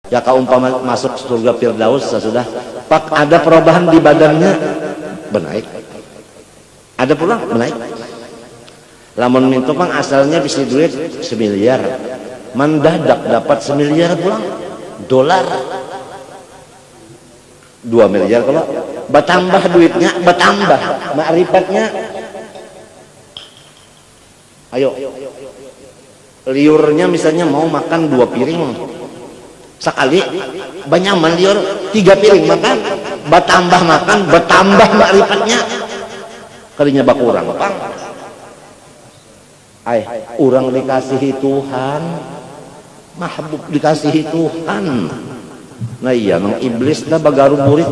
Ya kaumpama masuk surga Firdaus sudah pak ada perubahan di badannya benaik. Ada pula benaik. Lamun mintu pang asalnya bisa duit 1 miliar. Mendadak dapat 1 miliar pulang dolar. 2 miliar kalau bertambah duitnya, bertambah ma'rifatnya. Ayo. Liurnya misalnya mau makan 2 piring. Sekali banyak liur 3 piring makan, bertambah makan, bertambah ma'rifatnya. Kalinya bakurang, Bang. Orang dikasihi Tuhan, mahbub dikasihi Tuhan. Nah iya, nang iblis dah bagaru murid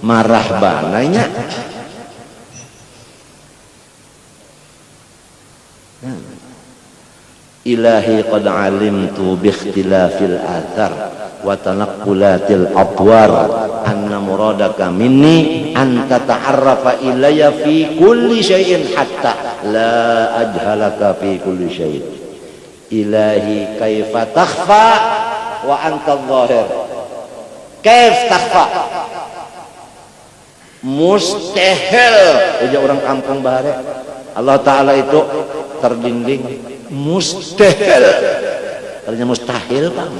marah bananya. Ilahi qad alimtu bi ikhtilafil athar wa tanaqqulatil adwar anna muradaka minni an tata'arrafa ilayya fi kulli syai'in hatta la ajhalaka fi kulli syai'. Ilahi kaifa takhfa wa anta adh-dhahir. Kaif takhfa? Mustahil. Ujar orang kampung bahare. Allah Ta'ala itu terdinding. Mustahil. Artinya mustahil, Bang.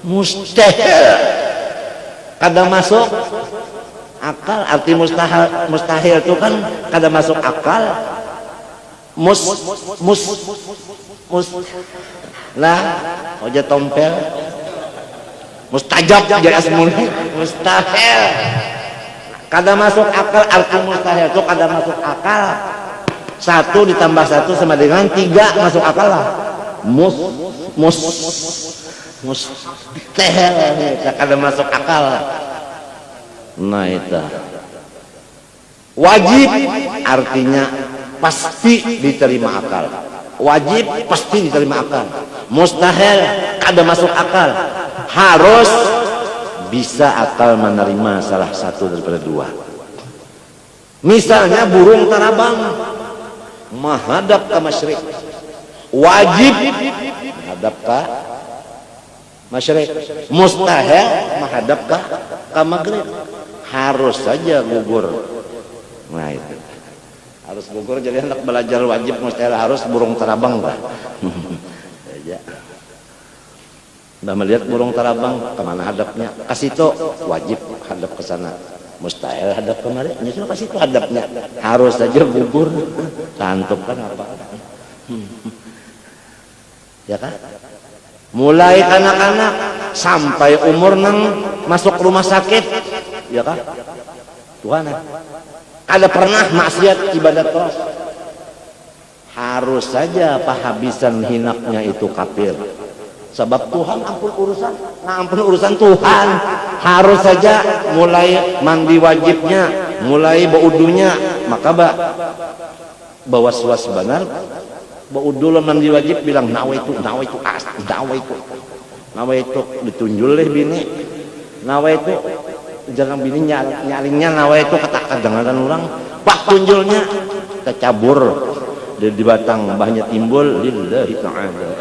Mustahil. Kada masuk akal. Arti mustahil itu kan kada masuk akal. Lah, oja tompel. Mustajab jadi asmuni. Mustahil. Kada masuk akal. Arti mustahil itu kada masuk akal. 1 ditambah 1 sama dengan 3 masuk akal lah. Mustahil kada masuk akal. Nah itu wajib artinya pasti diterima akal. Wajib pasti diterima akal. Mustahil kada masuk akal. Harus bisa akal menerima salah satu daripada 2. Misalnya burung tarabang menghadap ke masyrik, wajib menghadap ke masyrik. Mustahil menghadap ke maghrib. Harus saja gugur. Nah itu harus gugur. Jadi anak belajar wajib mustahil harus burung tarabang lah. Udah melihat burung tarabang kemana hadapnya? Kasih itu wajib hadap ke sana. Mustahil hadap kemarin, nyusul kasih itu hadapnya. Harus saja gugur. Tantuk kan apa? Ya kan? Mulai anak-anak sampai umur nang masuk rumah sakit, ya kan? Tuhan, ada pernah maksiat ibadat terus. Harus saja pahabisan hinaknya itu kafir. Sebab Tuhan ampun urusan, nah ampun urusan Tuhan. Harus saja mulai mandi wajibnya, mulai baudunya, maka bawa suas benar. Baudu mandi wajib bilang nawaitu ditunjul leh bini. Nawaitu jangan bini nyalingnya nawaitu kata dengan orang. Pak tunjulnya kecabur di batang banyak timbul lillahi ta'ala.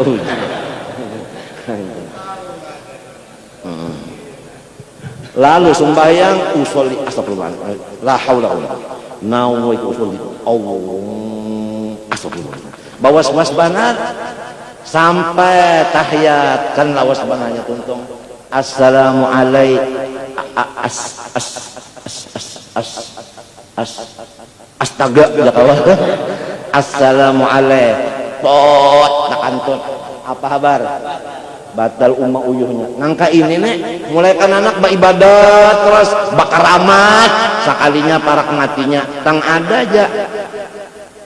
Lalu sembahyang usolli astagfirullah la haula wala nawaitu usolli Allah astagfirullah bawa was banar sampai tahiyat kan lawas banarnya tuntung assalamu astaga ya kawan assalamu pot nak antut apa kabar batal umma uyuhnya ngangka ini nek mulai kan anak beribadat terus bakaramat sekalinya parak matinya tang ada aja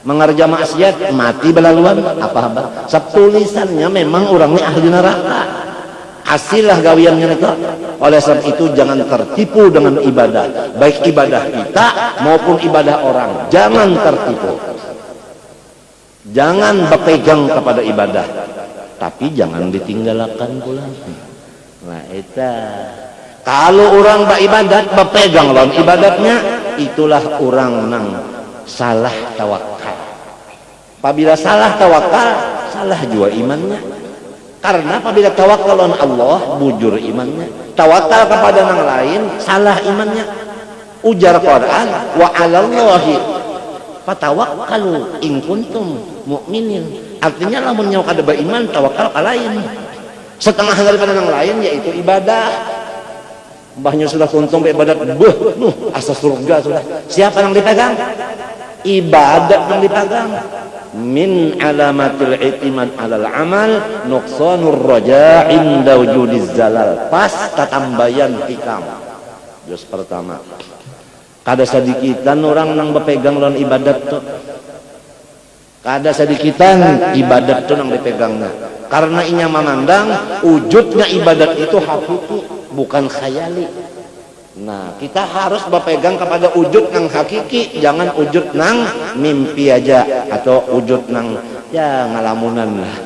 mengerja maksiat mati belaluan apa kabar setulisannya memang orangnya ahli neraka hasillah gawiannya itu. Oleh sebab itu jangan tertipu dengan ibadah, baik ibadah kita maupun ibadah orang, jangan tertipu. Jangan berpegang kepada ibadah, tapi jangan ditinggalkan pula. Nah itu kalau orang beribadat berpegang lawan ibadatnya, itulah orang nang salah tawakal. Apabila salah tawakal, salah juga imannya. Karena apabila tawakal on Allah bujur imannya, tawakal kepada yang lain salah imannya. Ujar Quran, wa 'alallahi fatawakkalu in kuntum mu'minin. Artinya lamun nyawa kada beriman tawakal ka lain. Setengah daripada yang lain yaitu ibadah. Mbahnya sudah untung ibadat, asa surga sudah. Siapa yang dipegang? Ibadat yang dipegang. Min alamatil i'timad alal amal nuqsanur raja' inda wujudiz zalal. Pas tatambayan hikam. Juz pertama. Kada sadikitan orang nang bepegang lawan ibadat tuh. Kada sadikitan ibadat tuh nang dipegangna. Karena inya memandang wujudnya ibadat itu hakiki, bukan khayali. Nah, kita harus berpegang kepada wujud nang hakiki, jangan wujud nang mimpi aja atau wujud nang ya ngalamunan lah.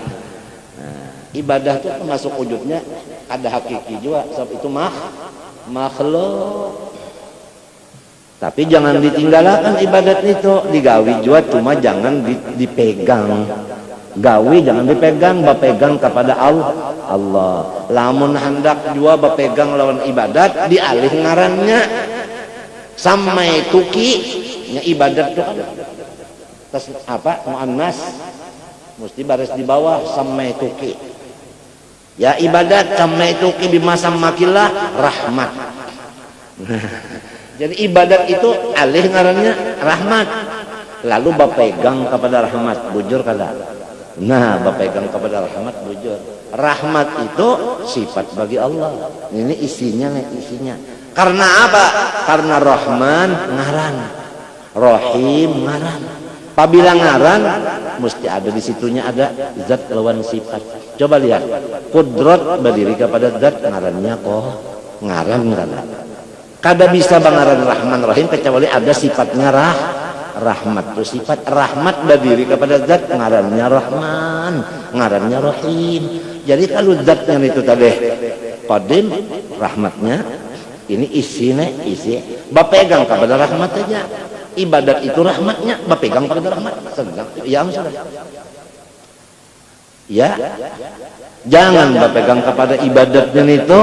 Nah, ibadah itu termasuk wujudnya ada hakiki juga, sebab itu makhluk. Tapi jangan ditinggalkan ibadat itu, digawi juga cuma jangan dipegang. Gawi jangan dipegang, berpegang kepada Allah. Lamun hendak juga berpegang lawan ibadat, dialih ngarannya samai tuki nya ibadat itu kan tas apa muannas mesti baris di bawah samai tuki. Ya ibadat samai tuki bimasa makilah rahmat. Jadi ibadat itu alih ngarannya rahmat. Lalu berpegang kepada rahmat, bujur kada? Nah, berpegang kepada rahmat bujur. Rahmat itu sifat bagi Allah. Ini isinya. Karena apa? Karena Rahman ngaran, Rahim ngaran. Apabila ngaran, mesti ada di situnya ada zat lawan sifat. Coba lihat, Qudrat berdiri kepada zat ngarannya kok ngaran. Kada bisa bangaran Rahman Rahim kecuali ada sifatnya rahmat. Itu sifat rahmat berdiri kepada zat ngarannya Rahman, ngarannya Rahim. Jadi kalau zatnya itu tadi qadim, rahmatnya ini isi. Bapegang kepada rahmat aja. Ibadat itu rahmatnya, bapegang kepada rahmat. Sedang ya sudah. Ya. Jangan bapegang kepada ibadatnya itu.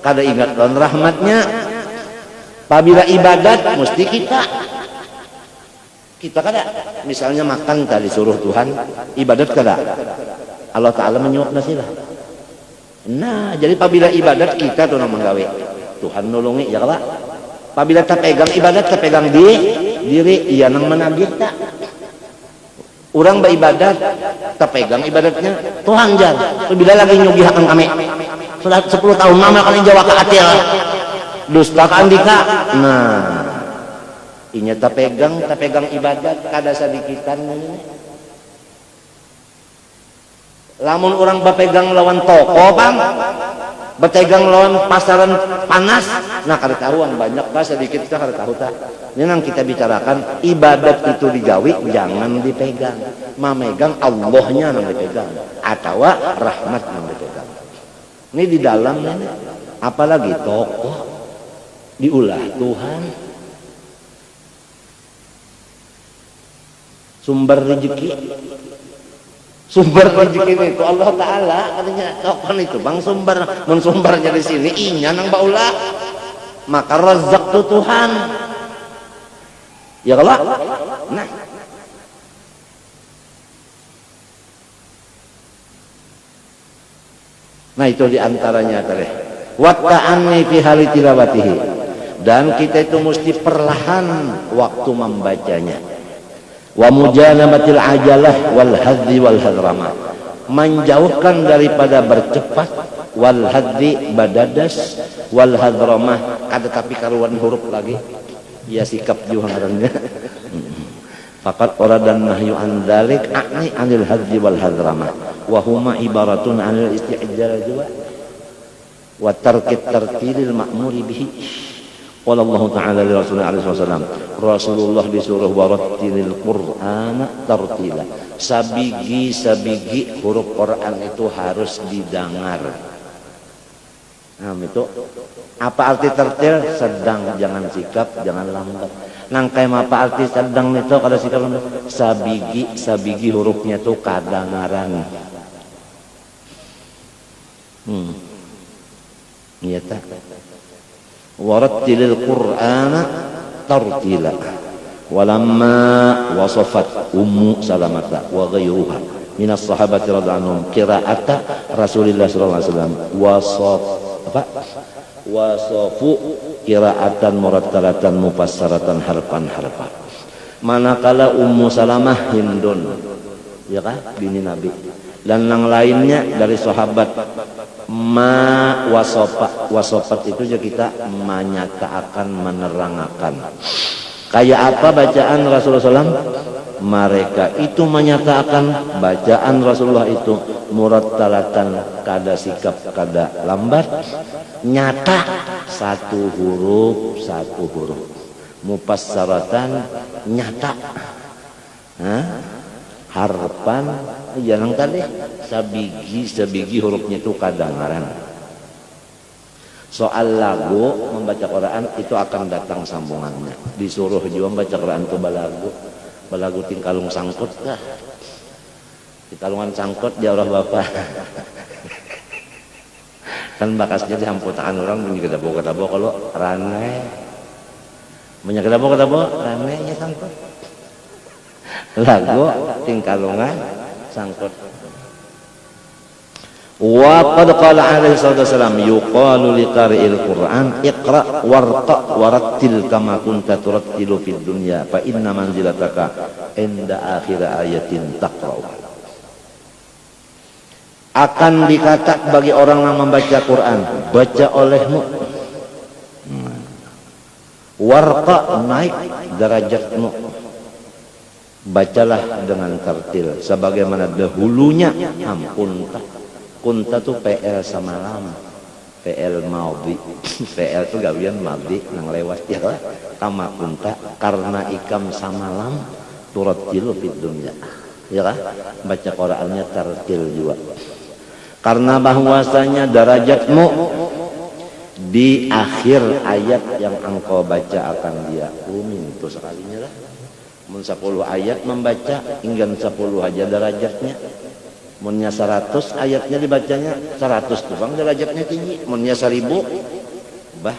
Kada ingat lawan rahmatnya. Apabila ibadat mesti kita kada misalnya makan tadi suruh Tuhan, ibadat kada. Allah Ta'ala menyuap nasilah. Nah, jadi apabila ibadat kita tuh menggawe Tuhan nolongi ya kala. Apabila tak pegang ibadat, tak pegang diri, iya nang menagih tak. Orang beribadat, tak pegang ibadatnya Tuhan jar. Apabila lagi nyugih akan kami sudah 10 tahun mama kali Jawa ke atil dusta ka andika. Nah, inya tak pegang ibadat kada sadikitan. Lamun orang bapegang lawan toko bang, bapegang lawan pasaran panas, nah kada tahuan banyak bah sedikit kita kada tahu tak. Ini yang kita bicarakan ibadat itu digawi jangan dipegang, memegang Allahnya yang dipegang atau rahmat yang dipegang. Ini di dalam ini, apalagi tokoh diulah Tuhan, sumber rezeki itu Allah Ta'ala katanya tokoh itu bang sumbernya di sini inya nang baulah maka rezek tuh Tuhan ya kalau nah itu diantaranya tadi wa ta'anni fi hali tilawatihi, dan kita itu mesti perlahan waktu membacanya. Wa mujanabatil ajalah wal haddi wal hadramah, menjauhkan daripada bercepat, wal haddi badadas, wal hadramah kada tapi karuan huruf lagi ya sikap juga ngarannya. Faqat oradan nahyu an dzalik a'ni anil haddi wal hadramah wa huma ibaratun anil isti'jal juga wa tarkit tartilil ma'muri bihi. Qala Allah Ta'ala li Rasulullah alaihi wasallam, Rasulullah disuruh warattilil Qur'ana tartila. Sabigi huruf Quran itu harus didengar. Nah, itu apa arti tertil? Sedang, jangan sikap, jangan lambat. Nangkai apa arti sedang itu kada sikap lambat? Sabigi hurufnya itu kadangaran. Iya tak. Warattilil Qur'ana tartila. Walamma wasafat Ummu Salamata wa ghayruha minas sahabati radhiyallahu anhum qira'ata Rasulillah sallallahu alaihi wasallam wasafu qira'atan murattalatan mufassaratan harfan. Manakala Ummu Salamah Hindun, ya kan, bini Nabi, dan yang lainnya dari sahabat, wasofat itu juga kita menyatakan, menerangkan. Kayak apa bacaan Rasulullah SAW? Mereka itu menyatakan bacaan Rasulullah itu murattalatan, kada sikap kada lambat, nyata satu huruf, mufassaratan nyata, harpan jangan tadi sabigi hurufnya itu kadangaran. Soal lagu membaca Quran itu akan datang sambungannya. Disuruh juga membaca Quran itu balagu tingkalung sangkut kah? Tingkalungan sangkut dia orang bapak. Kan bakasnya dihamputakan orang bunyi kedabo kalau rane. Banyak kedabo rane nya sangkut. Lagu tingkalungan sangkut. Wa qad qala alaihi salatu wasalam yuqalu liqari'il Qur'an iqra warqa warattil kama kunta turattilu fid dunya fa inna manzilataka inda akhir ayatin taqra'u. Akan dikata bagi orang yang membaca Quran, baca olehmu, warqa naik derajatmu, bacalah dengan tartil sebagaimana dahulunya. Ampun tak kunta tuh PL samalam, PL maudi PL tuh gawian maudi nang lewat ya kama kunta karena ikam samalam turattilu fid dunya, ya kan, baca Qur'annya tartil juga karena bahwasanya derajatmu di akhir ayat yang engkau baca akan dia itu sekalinya lah. Mun 10 ayat membaca hingga 10 aja derajatnya. Munnya 100 ayatnya dibacanya 100 tuh bang derajatnya tinggi. Munnya 1000 bah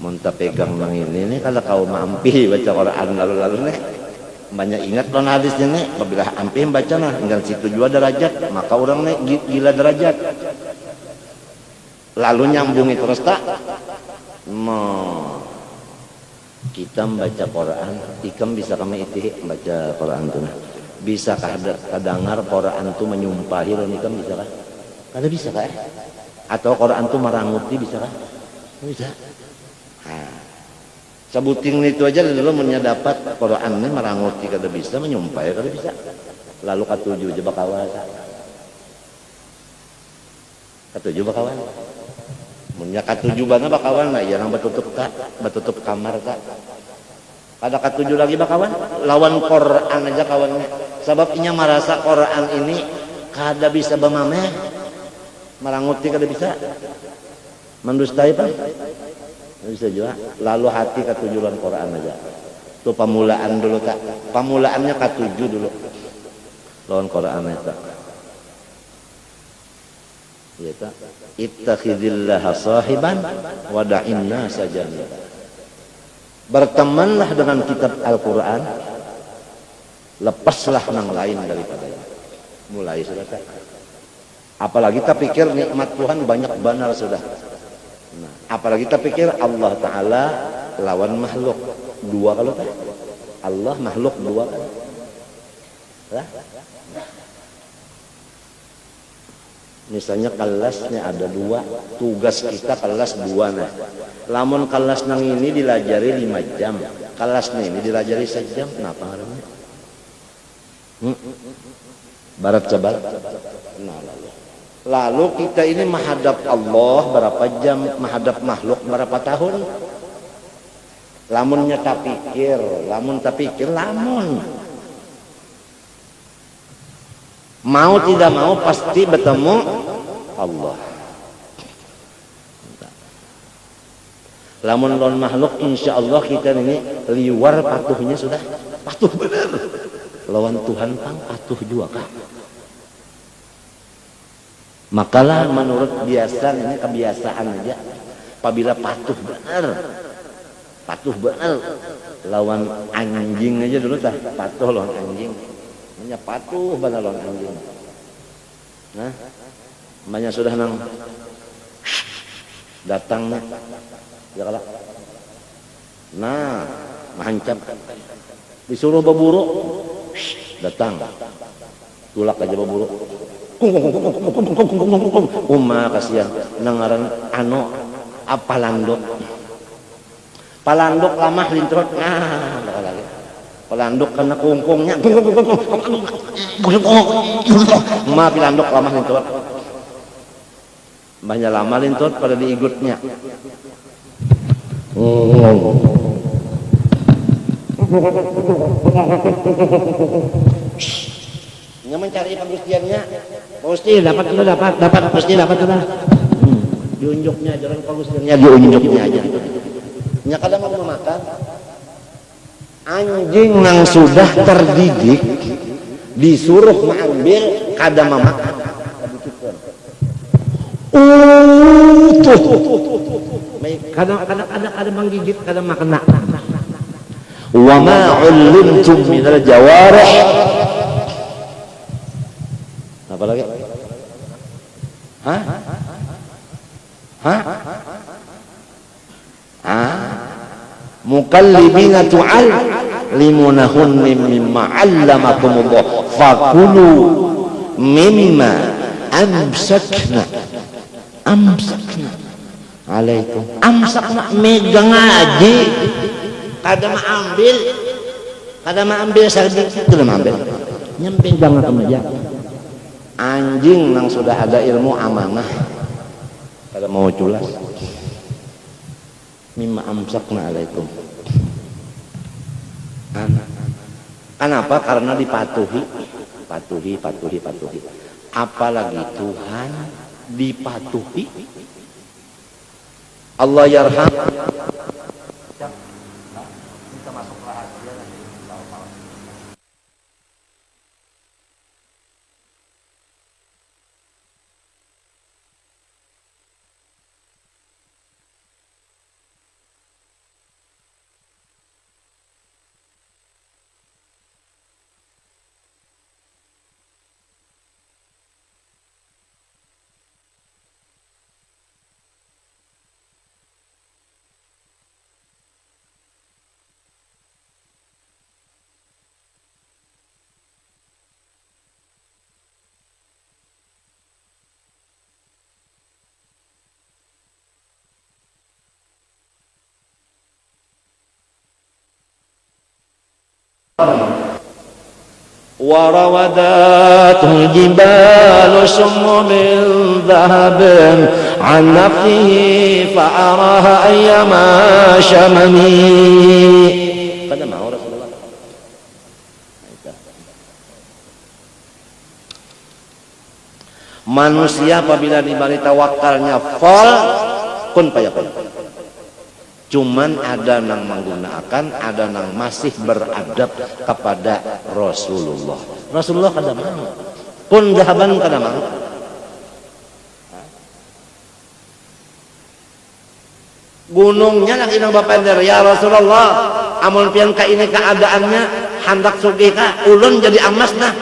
mun pegang nang ini nih kalau kau mampi baca Quran lalu nih banyak ingat non hadisnya nih apabila ampi baca nah hingga situ juga derajat maka orang nih gila derajat lalu nyambungi terus tak kita membaca Quran ikam bisa kami itu baca Quran tuh nah. Bisakah kadangar Quran itu menyumpahi ini kan bisa kah? Kada bisa kah? Atau Quran itu meranguti bisa kah? Bisa. Nah, sebuting itu aja lalu mendapat Quran ini meranguti kada bisa, menyumpahi kada bisa. Lalu ketujuh aja bakawan. Ketujuh bakawan. Munya ketujuh bana bakawan lah, yang batutup kamar kak. Ada ketujuh lagi bakawan, lawan Quran aja kawannya. Sebabnya merasa Quran ini kada bisa bemameh, meranguti kada bisa, mendustai pak, bisa juga. Lalu hati ketujuan Quran aja. Itu pamulaan dulu tak, pamulaannya ketujuh dulu, lawan Quran itu. Ya tak, ittakhidillah sahiban wada'inna sajanya. Bertemanlah dengan kitab Al-Quran, lepaslah yang lain daripadanya. Mulai sudah tak. Apalagi kita pikir nikmat Tuhan banyak benar sudah. Nah, apalagi kita pikir Allah Ta'ala lawan makhluk dua kalau tak. Allah makhluk dua kan. Nah. Misalnya kelasnya ada dua, tugas kita kelas dua nah. Lamun kelas nang ini dilajari 5 jam, kelasnya ini dilajari 1 jam, kenapa ngarannya? Barat sabar. Nah, lalu kita ini menghadap Allah berapa jam, menghadap makhluk berapa tahun? Lamun tak pikir, mau tidak mau pasti bertemu Allah. Lamun lawan makhluk insya Allah kita ini liwar patuhnya sudah patuh benar. Lawan Tuhan pang patuh juga kah? Makalah menurut biasa, ini kebiasaan aja. Apabila patuh benar lawan anjing aja dulu tah, patuh lawan anjing. Hanya patuh benar lawan anjing. Nah, banyak sudah nang datang ya kalah. Nah, mahancap disuruh berburu, datang tulak aja berburu. Kasihan nangaran palandok lamah lintrot. Nah, lagi palandok kena kungkungnya pilandok lamah lintrot, banyak lama lintrot pada diigutnya. Nya mencari pagustiannya, pasti dapat pasti dapat sudah. Diunjuknya jalan pagustiannya, diunjuknya aja. Nya kadang mau makan anjing yang sudah terdidik disuruh mengambil kadang memakan. Kadang ada menggigit, kadang makan. Wa ma 'ullimtum minal jawarih. Apa lagi? Mukallibina tu'allimunahunni mimma 'allamakumullah fakulu mimma amsakna alaikum. Amsakna megang aja, kadang ambil sedikit belum ambil, nyemping jangan aja. Anjing yang sudah ada ilmu amanah kada mau culas, mimma amsakna alaikum. Kenapa? Karena dipatuhi. Apalagi Tuhan dipatuhi. Allah yarham. وراودته الجبال سم من ذهب عن نفسه فأراها أيما شممي. Kada mau Rasulullah. Manusia apabila diberi tawakalnya fal kun payakun. Cuman ada yang menggunakan, ada yang masih beradab kepada Rasulullah. Rasulullah kada mau. Kun dahaban kada mau. Gunungnya lagi nang bapender, ya Rasulullah, amun pian ka ini keadaannya hendak sugih ka ulun jadi amas nah.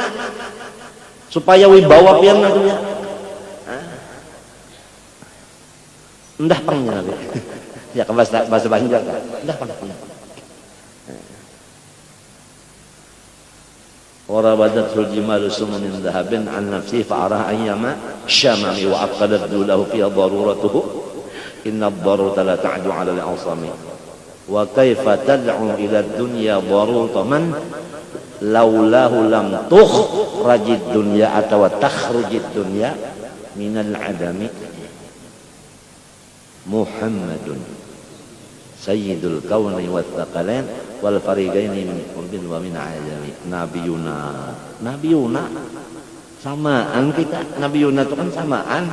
Supaya wibawa pian atunya. Endah pangnya nabi. Ya ke bahasa Banjar kan. Endah pangnya. Warabadatsul jimalu summan min dhahabin an nafsi fa'araha ayyama syamami wa aqadat lahu fi daruratuhu inna ad-darurata la ta'du 'ala al-'asami wa kaifa tad'u ila ad-dunya daruratan laulahu lam tukhrajid dunya atau takhrujid dunya minal 'adami Muhammadun sayyidul kauni wat thaqalain wal fariqaini min qurbin wa min ajami. Nabiyuna samaan kita. Nabiyuna itu kan samaan.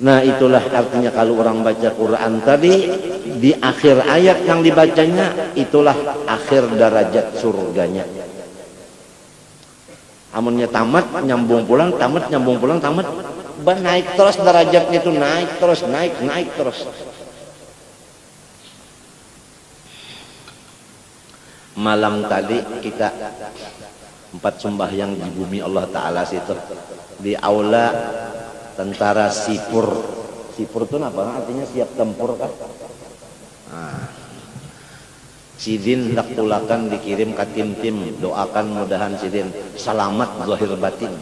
Nah itulah artinya kalau orang baca Quran tadi di akhir ayat yang dibacanya itulah akhir derajat surganya. Amunnya tamat nyambung pulang, tamat nyambung pulang, tamat naik terus derajatnya itu, naik terus, naik terus. Malam tadi kita 4 sembahyang di bumi Allah Ta'ala situ, di aula tentara sipur. Sipur itu apa? Artinya siap tempur kan? Nah, Sidin hendak pulakan dikirim ke tim-tim, doakan mudahan Sidin selamat zahir batin.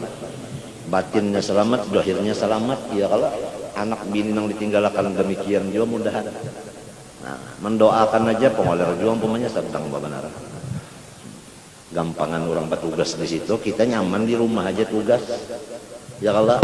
Batinnya selamat, zahirnya selamat. Ya kalau anak bini yang ditinggalkan demikian juga mudahan. Nah, mendoakan aja pengoler juang pemanya sedang babanara. Gampangan orang petugas di situ, kita nyaman di rumah aja tugas. Ya kalau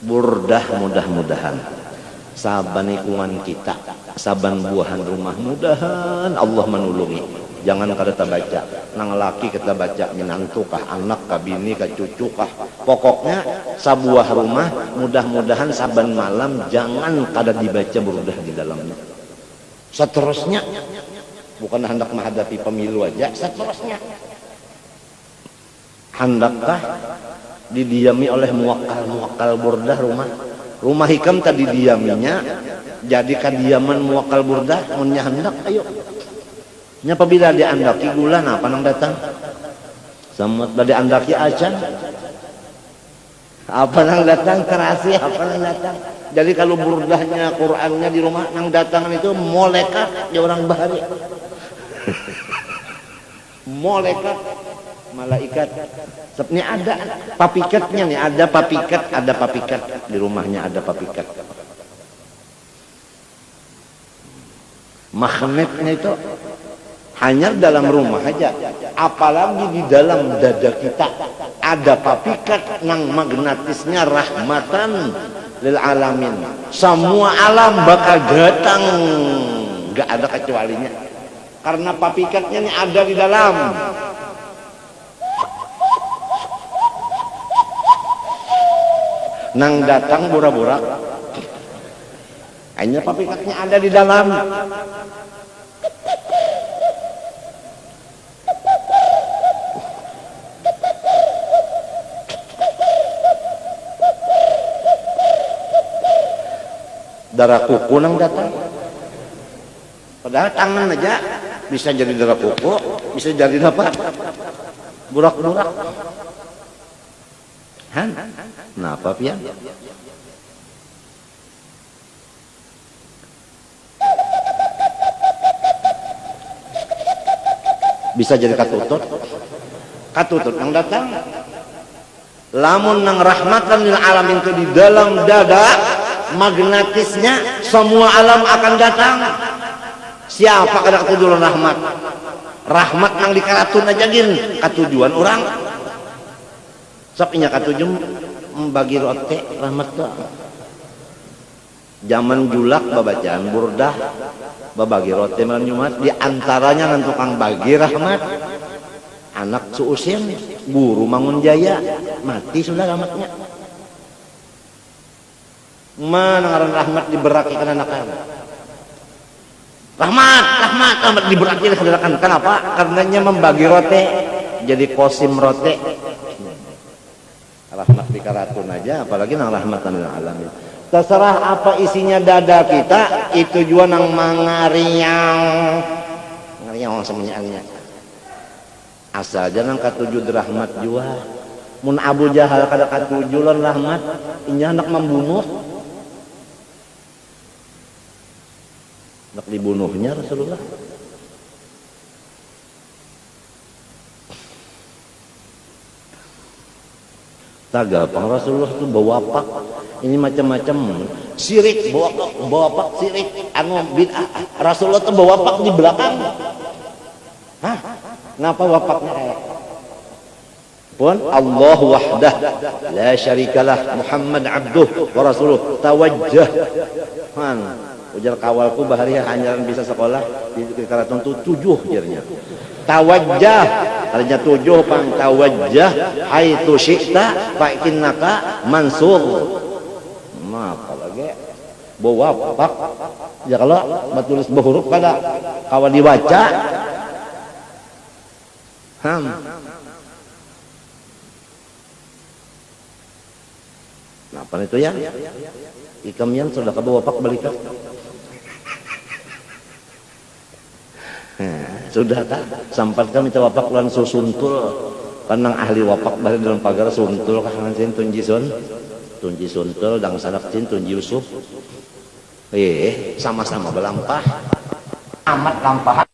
burdah mudah-mudahan saban lingkungan kita, saban buahan rumah mudahan Allah menulungi. Jangan kada baca nang laki kita baca minantu kah, anak kah, bini kah, cucu kah, pokoknya sabuah rumah mudah-mudahan saban malam jangan kada dibaca burdah di dalamnya. Seterusnya bukan hendak menghadapi pemilu aja, seterusnya hendakkah didiami oleh muwakal burdah rumah hikam tadi diaminya jadi kadiaman muwakal burdah munnya hendak ayo nya apabila diandaki bulan apa nang datang samut bade andaki acan apa nang datang kerasi apa nang datang. Jadi kalau burdahnya Qur'annya di rumah nang datangan itu malaikat ya orang bahari malaikat malaikat ini ada papikatnya nih, ada papikat di rumahnya, ada papikat. Magnetnya itu hanya dalam rumah aja, apalagi di dalam dada kita ada papikat nang magnetisnya rahmatan lil alamin. Semua alam bakal datang, gak ada kecualinya, karena papikatnya ini ada di dalam. Nang datang burak-burak hanya papikatnya ada di dalam. Darah kuku nang datang, padahal tangan aja bisa jadi darah kuku, bisa jadi apa burak-burak. Kenapa pian? Bisa jadi katutut yang datang. Lamun nang rahmatan lil alamin itu di dalam dada, magnetisnya semua alam akan datang. Siapa kada ketujuan rahmat? Rahmat nang dikaratun aja gin katujuan orang. Sapinya katujum membagi rote rahmat tuh. Zaman julak babacaan burdah babagi rote malam Jumat, di antaranya nan tukang bagi rahmat anak seusin guru Mangun Jaya mati sudah rahmatnya. Mana ngaran rahmat diberaki kan anak-anak. Rahmat diberaki kan. Kenapa? Karenanya membagi rote jadi kosim rote. Rahmat dikaratun aja, apalagi nang rahmatan lil alamin. Terserah apa isinya dada kita, itu juga nang mangariang semuanya. Asal aja nang katuju rahmat juga. Mun Abu Jahal kada katuju lan rahmat, inya hendak membunuh. Hendak dibunuhnya Rasulullah. Tagapang Rasulullah itu bawa pak ini macam-macam sirik bawa pak sirik anu bid'ah. Rasulullah itu bawa pak di belakang Ngapa wapaknya pun Allah wahdah la syarikalah Muhammad abduh wa rasuluh tawajjah han ujar kawalku bahariya hanyaran bisa sekolah di karaton tu 7 jernya tawajjah artinya 7 pang tawajjah haitsu syi'ta fa innaka mansur apa lagi bawa wapak ya kalau batulis berhuruf kada kawan dibaca nah apa itu ya ikamian sudah ke bapak balikan sudah tak sampai kami minta wapak langsung suntul kanang ahli wapak balik dalam pagar suntul kahangan sin tunji suntul dang sanak sin tunji Yusuf sama-sama belampah amat lampah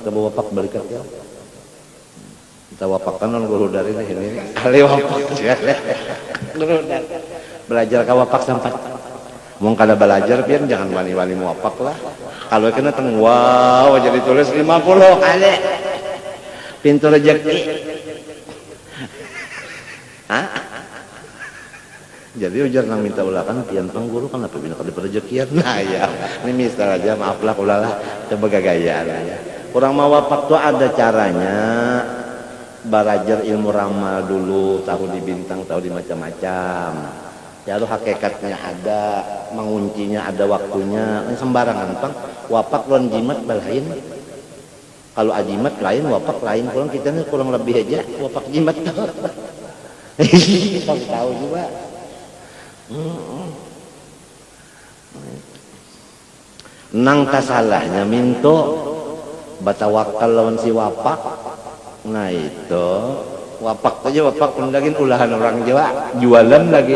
kita bawa wapak balikan ya kita wapakkan non guru dari ini ahli wapak guru dari belajar ke wapak sampai mau kada belajar pian jangan wani-wani wapak lah kalau kena teng wow jadi tulis 50 kali pintu rezeki jadi ujar nang minta ulakan pian pang guru kan apa bina kada rezekian nah ya ini misal aja maaf lah ulah coba gagayaan ya kurang mau wapak tuh ada caranya belajar ilmu ramal dulu tahu di bintang tahu di macam-macam ya lu hakikatnya ada menguncinya ada waktunya sembarangan pang wapak lon jimat balain kalau ajimat lain wapak lain kurang kita nih kurang lebih aja wapak jimat tahu juga nang kasalahnya minto batawakal lawan si wapak nah itu wapak aja wapak pun lagi ulahan orang Jawa jualan lagi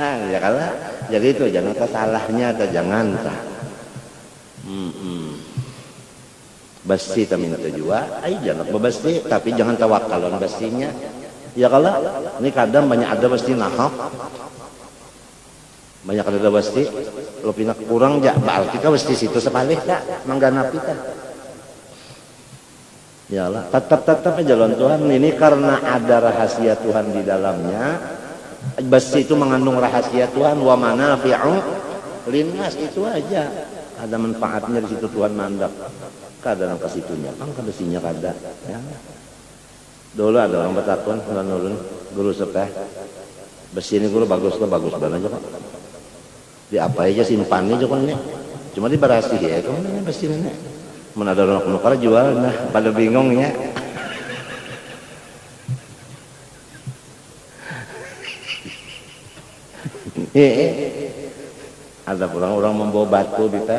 ya kalah jadi itu jangan kesalahnya atau jangan basti tak minta juga jangan bebasti tapi jangan tawakal lawan bastinya ya kalau ini kadang banyak ada basti nahak banyak ada basti lo pindah kurang jak bal kita basti situ sepalih tak manggana kita ya lah tetap aja jalan Tuhan ini karena ada rahasia Tuhan di dalamnya basti itu mengandung rahasia Tuhan wa manafi'u linnas itu aja ada manfaatnya di situ Tuhan mandap kada nang kasitunya kan kada sinya kada ya dulu ada orang bertakun ulun guru sepeh besi ini guru bagus banget aja kok di apa aja simpan aja kan nih cuma di barasi ya kan ini besi ini mana ada orang nukar jual nah pada bingung ya ada orang membawa batu kita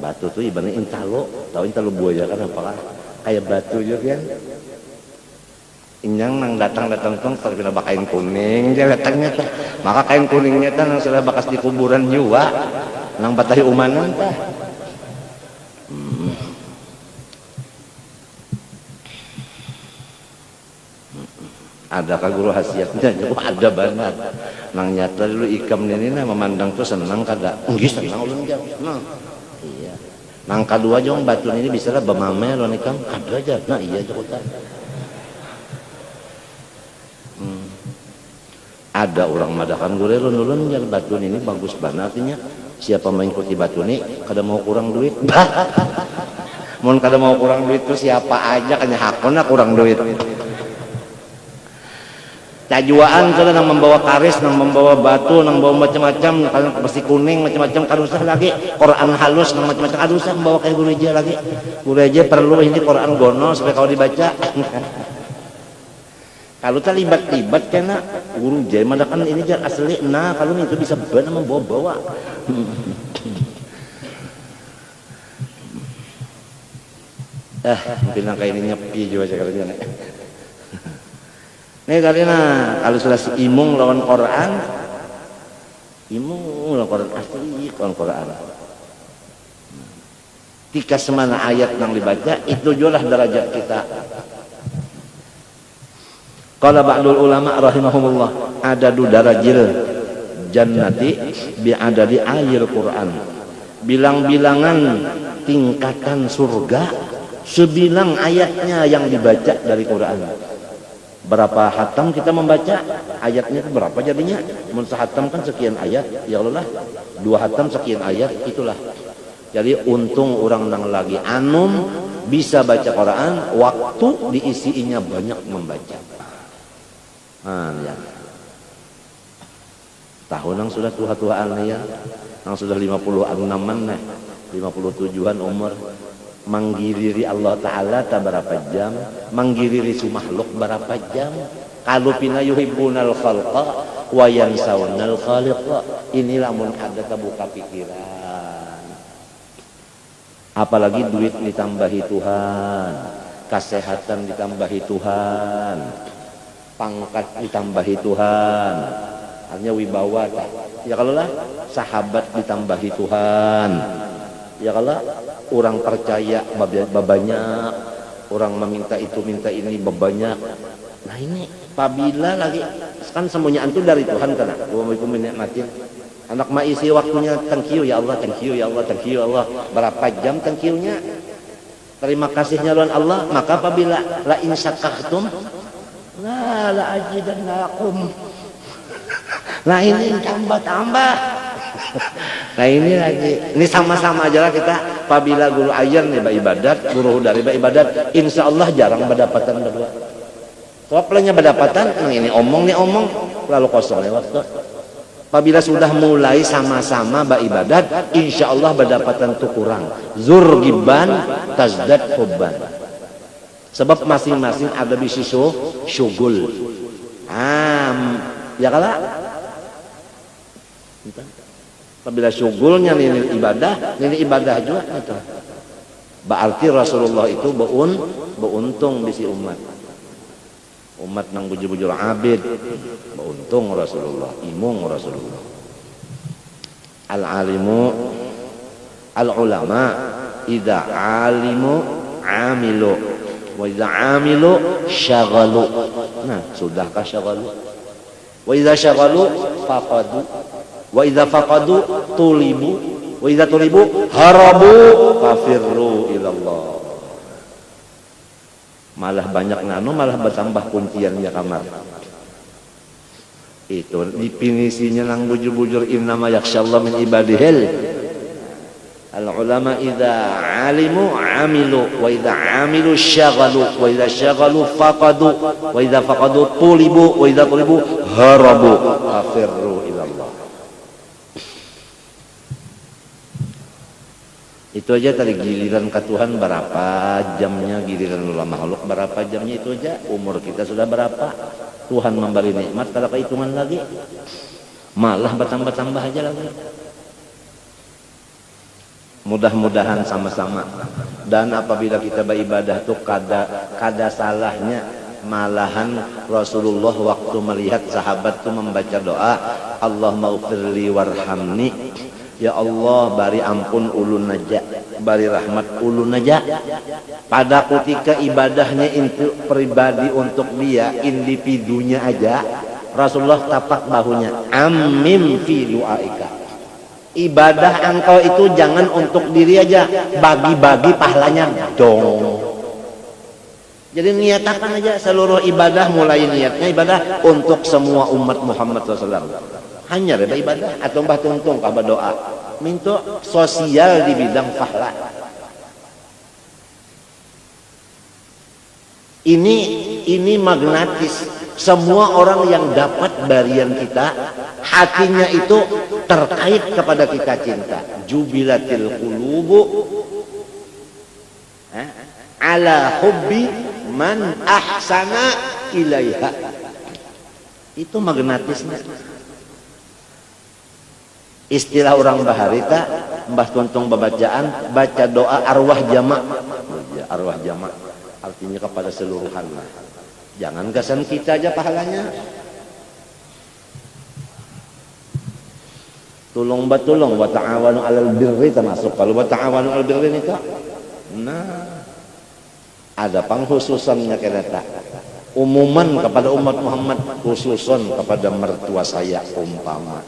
batu tuh ibaratnya intalo tahu intalo buaya kan apalah kayak batu juga kan Inyang nang datang tong terkena kain kuning dia datangnya teh. Maka kain kuningnya teh nang sudah bakas di kuburan jiwa nang batahi umanan teh. Adakah guru khasiatnya? Cukup ada banget. Nang nyata dulu ikam ini memandang tuh senang kada? Enggak senang ulun jam. Nah, iya. Nang kadua jong batu ini bisa lah bemame lo ikam kada aja. Nah iya cukup. Ada orang madakan gure lun yang batu ini bagus banget artinya siapa mengikuti batu ini kada mau kurang duit mohon kada mau kurang duit tuh siapa aja kan hakona kurang duit tajuaan kada nang membawa karis nang membawa batu nang membawa macam-macam kalau pasti kuning macam-macam kada usah lagi Quran halus nang macam-macam kada usah membawa kayak gureja lagi gureja perlu ini Quran gono supaya kau dibaca. Kalau terlibat-libat kena guru jaya madakan ini jar asli nah kalau itu bisa benar membawa-bawa. Mungkin angka ini nyepi juga sekarang. Nih karena kalau sudah si imung lawan Quran, imung lawan Quran asli lawan Quran. Tika semana ayat yang dibaca itu jualah derajat kita. Qala ba'dul ulama rahimahumullah adadu darajil jannati bi'adadi ayil Quran. Bilang-bilangan tingkatan surga sebilang ayatnya yang dibaca dari Quran. Berapa hatam kita membaca ayatnya itu berapa jadinya? Mun sehatam kan sekian ayat, ya Allah lah. 2 hatam sekian ayat itulah. Jadi untung orang yang lagi anum bisa baca Quran waktu diisinya banyak membaca. Ya. Tahun yang sudah tua-tuaan ya, yang sudah 56-an 57-an umur, manggiriri Allah Ta'ala tak berapa jam, manggiriri su makhluk berapa jam. Kalau pina yuhibbunal khalqa wa yansawnal khaliqa. Inilah mun ada terbuka pikiran. Apalagi duit ditambahi Tuhan, kesehatan ditambahi Tuhan, pangkat ditambahi Tuhan, artinya wibawa ya kalau lah sahabat ditambahi Tuhan ya kalau orang percaya banyak orang meminta itu minta ini banyak. Nah ini apabila lagi kan semuanya itu dari Tuhan kan Assalamualaikum menikmatin anak maisi waktunya thank you ya Allah thank you ya Allah thank you ya Allah berapa jam thank you-nya terima kasihnya lawan Allah maka apabila la in syakartum la ajidannakum. Nah ini tambah. Nah ini lagi. Ini sama-sama aja lah kita. Apabila guru ajar nih ibadat, guru dari ibadat, insya Allah jarang berdapatan berdua. Soalnya berdapatan, ini omong lalu kosong waktu. Apabila sudah mulai sama-sama ibadat, insya Allah berdapatan tuh kurang. Zurgiban tazdad hubban. Sebab masing-masing ada bisi syugul. Ya kala. Apabila syugulnya ini ibadah juga itu. Berarti Rasulullah itu beuntung bisi umat. Umat nang bujur-bujur abid, beuntung Rasulullah, imung Rasulullah. Al-alimu al-ulama idza alimu amilu wa idza amilu syaghalu. Nah, sudahkah syaghalu? Wa idza syaghalu faqadu. Wa idza faqadu tulibu. Wa idza tulibu harabu fafirru ilallah. Malah banyak malah bertambah kunciannya kamar. Itu definisinya nang bujur-bujur innama yakhsyallahu min ibadihil al-ulama idza alimu amilu wa idza amilu syaghalu wa idza syaghalu faqadu wa idza faqadu tulibu wa idza tulibu harabu afirru ilallah. Itu aja tadi giliran ke Tuhan berapa jamnya, giliran ulama makhluk berapa jamnya, itu aja umur kita sudah berapa. Tuhan memberi nikmat kalau kehitungan lagi malah bertambah-tambah aja lagi. Mudah-mudahan sama-sama. Dan apabila kita beribadah tuh kada salahnya malahan Rasulullah waktu melihat sahabat itu membaca doa Allahumma ghfirli warhamni, ya Allah bari ampun ulun aja, bari rahmat ulun aja. Pada ketika ibadahnya itu pribadi untuk dia, individunya aja, Rasulullah tapak bahunya, amin fi du'aika. Ibadah engkau itu jangan untuk diri aja, bagi-bagi pahalanya dong. Jadi niatakan aja seluruh ibadah, mulai niatnya ibadah untuk semua umat Muhammad SAW. Hanya ada ibadah atau mbah tungtung kabar doa, minta sosial di bidang pahala. Ini magnetis. Semua orang yang dapat barian kita, hatinya itu terkait kepada kita cinta. Jubilatil qulubu ala hubbi man ahsana ilaiha. Itu magnetisnya. Istilah orang baharita, Mbah Tuntung babacaan, baca doa arwah jamak. Arwah jamak artinya kepada seluruhan. Jangan kesan kita aja pahalanya. Tulung batulung wa ta'awanu 'alal birri termasuk. Kalau wa ta'awanu 'alal birri itu ada pengkhususannya kereta. Umuman kepada umat Muhammad, khususon kepada mertua saya umpama.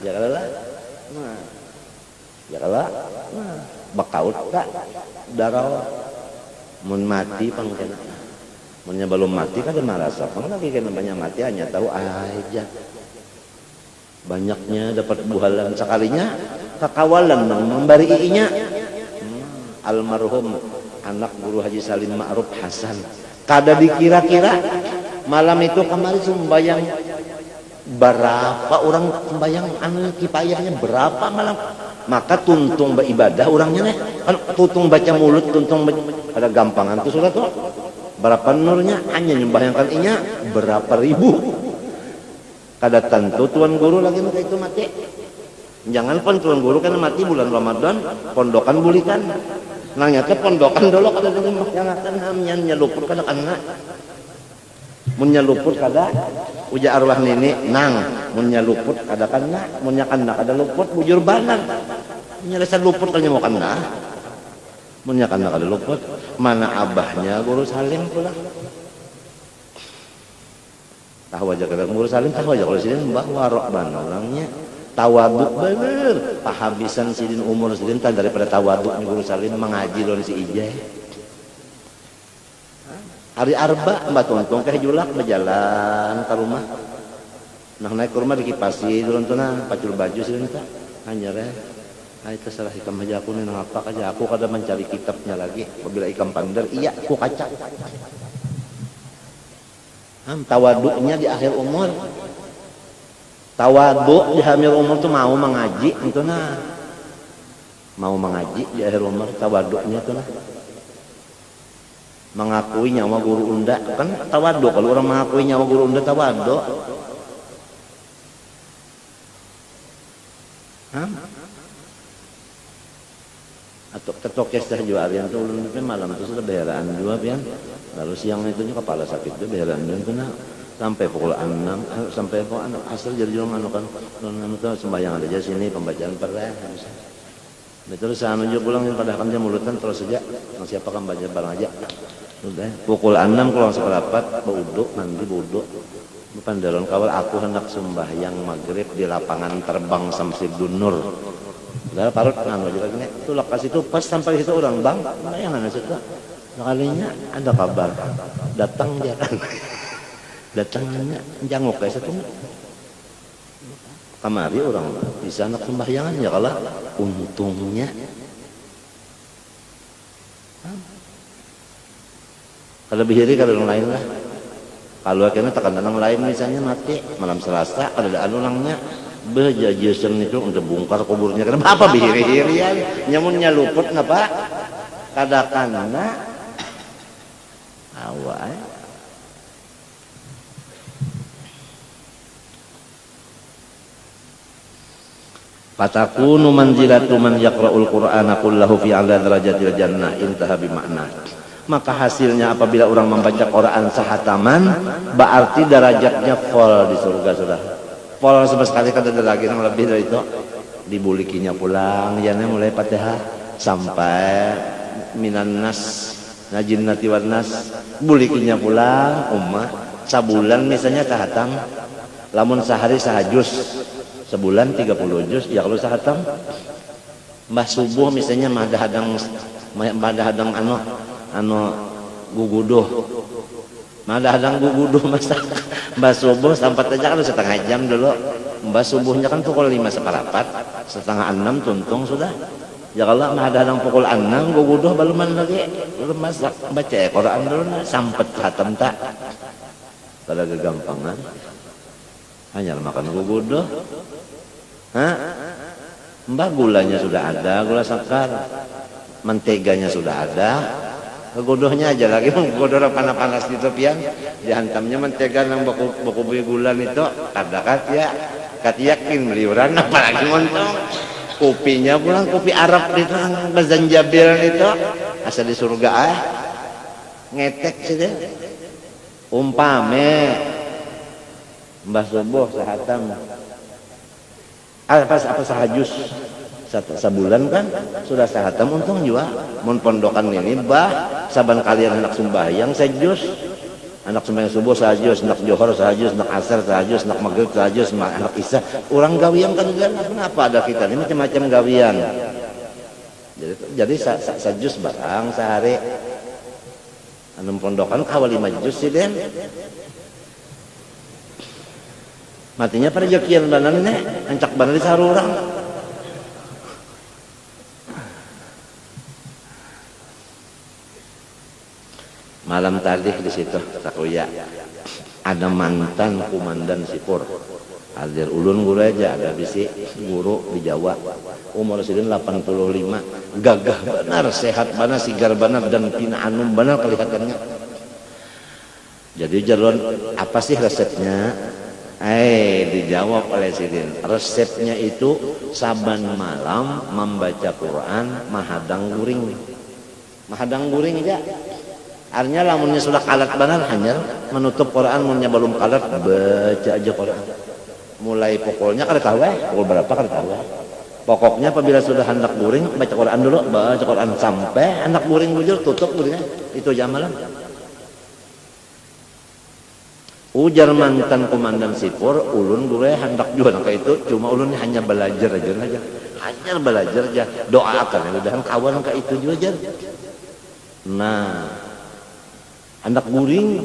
Ya kalah. Ya kalah. Bakaut tak darah mun mati pangkena. Munnya belum mati kan ada marasa. Pang lagi kan banyak mati hanya tahu aja. Banyaknya dapat buhalan sekalinya kakawalan membari iinya. Almarhum anak guru Haji Salim Ma'ruf Hasan. Kada dikira-kira malam itu kemarin sembayang berapa orang sembayang anu kipayahnya berapa malam. Maka tuntung beribadah orangnya nih. Kalau tuntung baca mulut, tuntung ada gampangan tuh sudah tuh. Berapa nurnya hanya membayangkan inya berapa ribu. Kada tentu tuan guru lagi maka itu mati. Jangan pun tuan guru kan mati bulan Ramadan, pondokan bulikan. Nanyata pondokan dulu kada yang akan hamnya nyeluput kada kana. Mun nyeluput kada uja arwah nenek nang, mun nyeluput kada kana, mun nyakana kada luput bujur banar. Nyelesa luput kalau mau kana. Mun nyakana kada luput, mana abahnya guru Salim pula. Tahu aja kada guru Salim tahu aja kalau sidin mbah warok ban orangnya. Tawaduk bener, pahabisan sidin umur sidin kan daripada tawaduk guru Salim mengaji lawan si Ijeh. Hari Arba Mbak Tuntung ke julak berjalan ke rumah. Nah naik ke rumah dikipasi turun tunah pacul baju sidin ta. Hanya ay terserah ikam aja aku nih ngapak aja aku kada mencari kitabnya lagi. Apabila ikam pandar iya aku kaca. Tawaduknya di akhir umur. Tawaduk di akhir umur tuh mau mengaji itu nah. Mau mengaji di akhir umur tawaduknya tuh nah. Mengakui nyawa guru unda kan tawaduk. Kalau orang mengakui nyawa guru unda tawaduk. Atau ketokes dah juga harian tuh ulun itu malam itu sudah beheraan juga pian. Lalu siang itu kepala sakit itu beheraan itu nah. Sampai pukul 6 sampai pukul 6 asal jadi jurang anu kan anu tuh sembahyang aja sini pembacaan perah. Terus saya menuju pulang pada kan jam mulutan terus saja siapa kan baca barang aja. Udah pukul 6 kurang seperempat berwudu mandi wudu. Pandaron kawal aku hendak sembahyang maghrib di lapangan terbang Samsudin Nur. Udah parut anu aja lagi itu lokasi itu pas sampai situ orang bang bayangan situ. Sekalinya ada kabar datang dia kan. Datangnya jangok kayak satu. Kamari orang bisa anak sembahyangan ya kalau untungnya kalau bihiri kalau orang lain lah kalau akhirnya tekan orang lain misalnya mati malam Selasa ada ulangnya bejajasan itu untuk bongkar kuburnya kenapa apa bihiri ya nyamunnya luput ngapa kadakana awal fatakunu manzilatu man yaqra'ul qur'ana kullahu fi 'ala darajatil jannah intaha bi makna Maka hasilnya apabila orang membaca Quran sahataman, berarti derajatnya full di surga sudah. Full sama sekali, kan ada lagi yang lebih dari itu. Dibulikinya pulang, ya mulai Fatihah sampai minan nas najinnati wan nas, bulikinya pulang ummah sabulan misalnya sahatam, lamun sehari sahajus, sebulan 30 juz. Ya kalau sahatam mbah subuh misalnya madah hadang anu guguduh, madah hadang guguduh masak mbah subuh sampai aja kan setengah jam dulu. Mbah subuhnya kan pukul 5 seperempat, setengah 6 tuntung sudah. Ya kalau mah ada pukul 6 guguduh baluman lagi, belum masak baca Quran dulu nah sampet hatam tak. Kada gagampangan. Hanya makan guguduh. Hah? Mbah gulanya sudah ada, gula sakar. Menteganya sudah ada. Guguduhnya aja lagi, guguduh panas-panas di tepian, dihantamnya mentega nang baku gula itu kada ya. Kat yakin beliuran apalagi montong. Kopinya pulang kopi Arab itu bazanjabil itu asal di surga ngetek sih deh. Umpame mbah subuh sahatam apa sahajus sebulan kan sudah sahatam, untung juga mun pondokan ini bah saban kalian anak sembahyang sejus, anak sembahyang subuh sahajus, anak johor sahajus, anak asar sahajus, anak maghrib sahajus, anak isya. Orang gawian kan kenapa ada kita ini macam-macam gawian. Jadi sahajus barang sehari anu pondokan kawal 5 juz sih den. Matinya pada jokian banan nih, ancak banan di sarurang. Malam tadi di situ takuya ada mantan komandan sipur hadir ulun guru aja, ada bisi guru di Jawa umur sidin 85, gagah benar, sehat benar, sigar benar, dan pina anum benar kelihatannya. Jadi jalon apa sih resepnya? Dijawab oleh sidin, resepnya itu saban malam membaca Quran mahadang guring aja. Artinya lamunnya sudah kalat benar hanya menutup Quran, munnya belum kalat baca aja Quran. Mulai pokoknya kada tahu pukul berapa kada tahu. Pokoknya apabila sudah hendak guring baca Quran dulu, baca Quran sampai hendak guring bujur tutup guringnya. Itu jam malam. Ujar mantan komandan sipur, ulun gue hendak juga kayak itu, cuma ulun hanya belajar aja. Hanya belajar aja. Doakan ya udahan kawan kayak itu juga aja. Nah, anak guring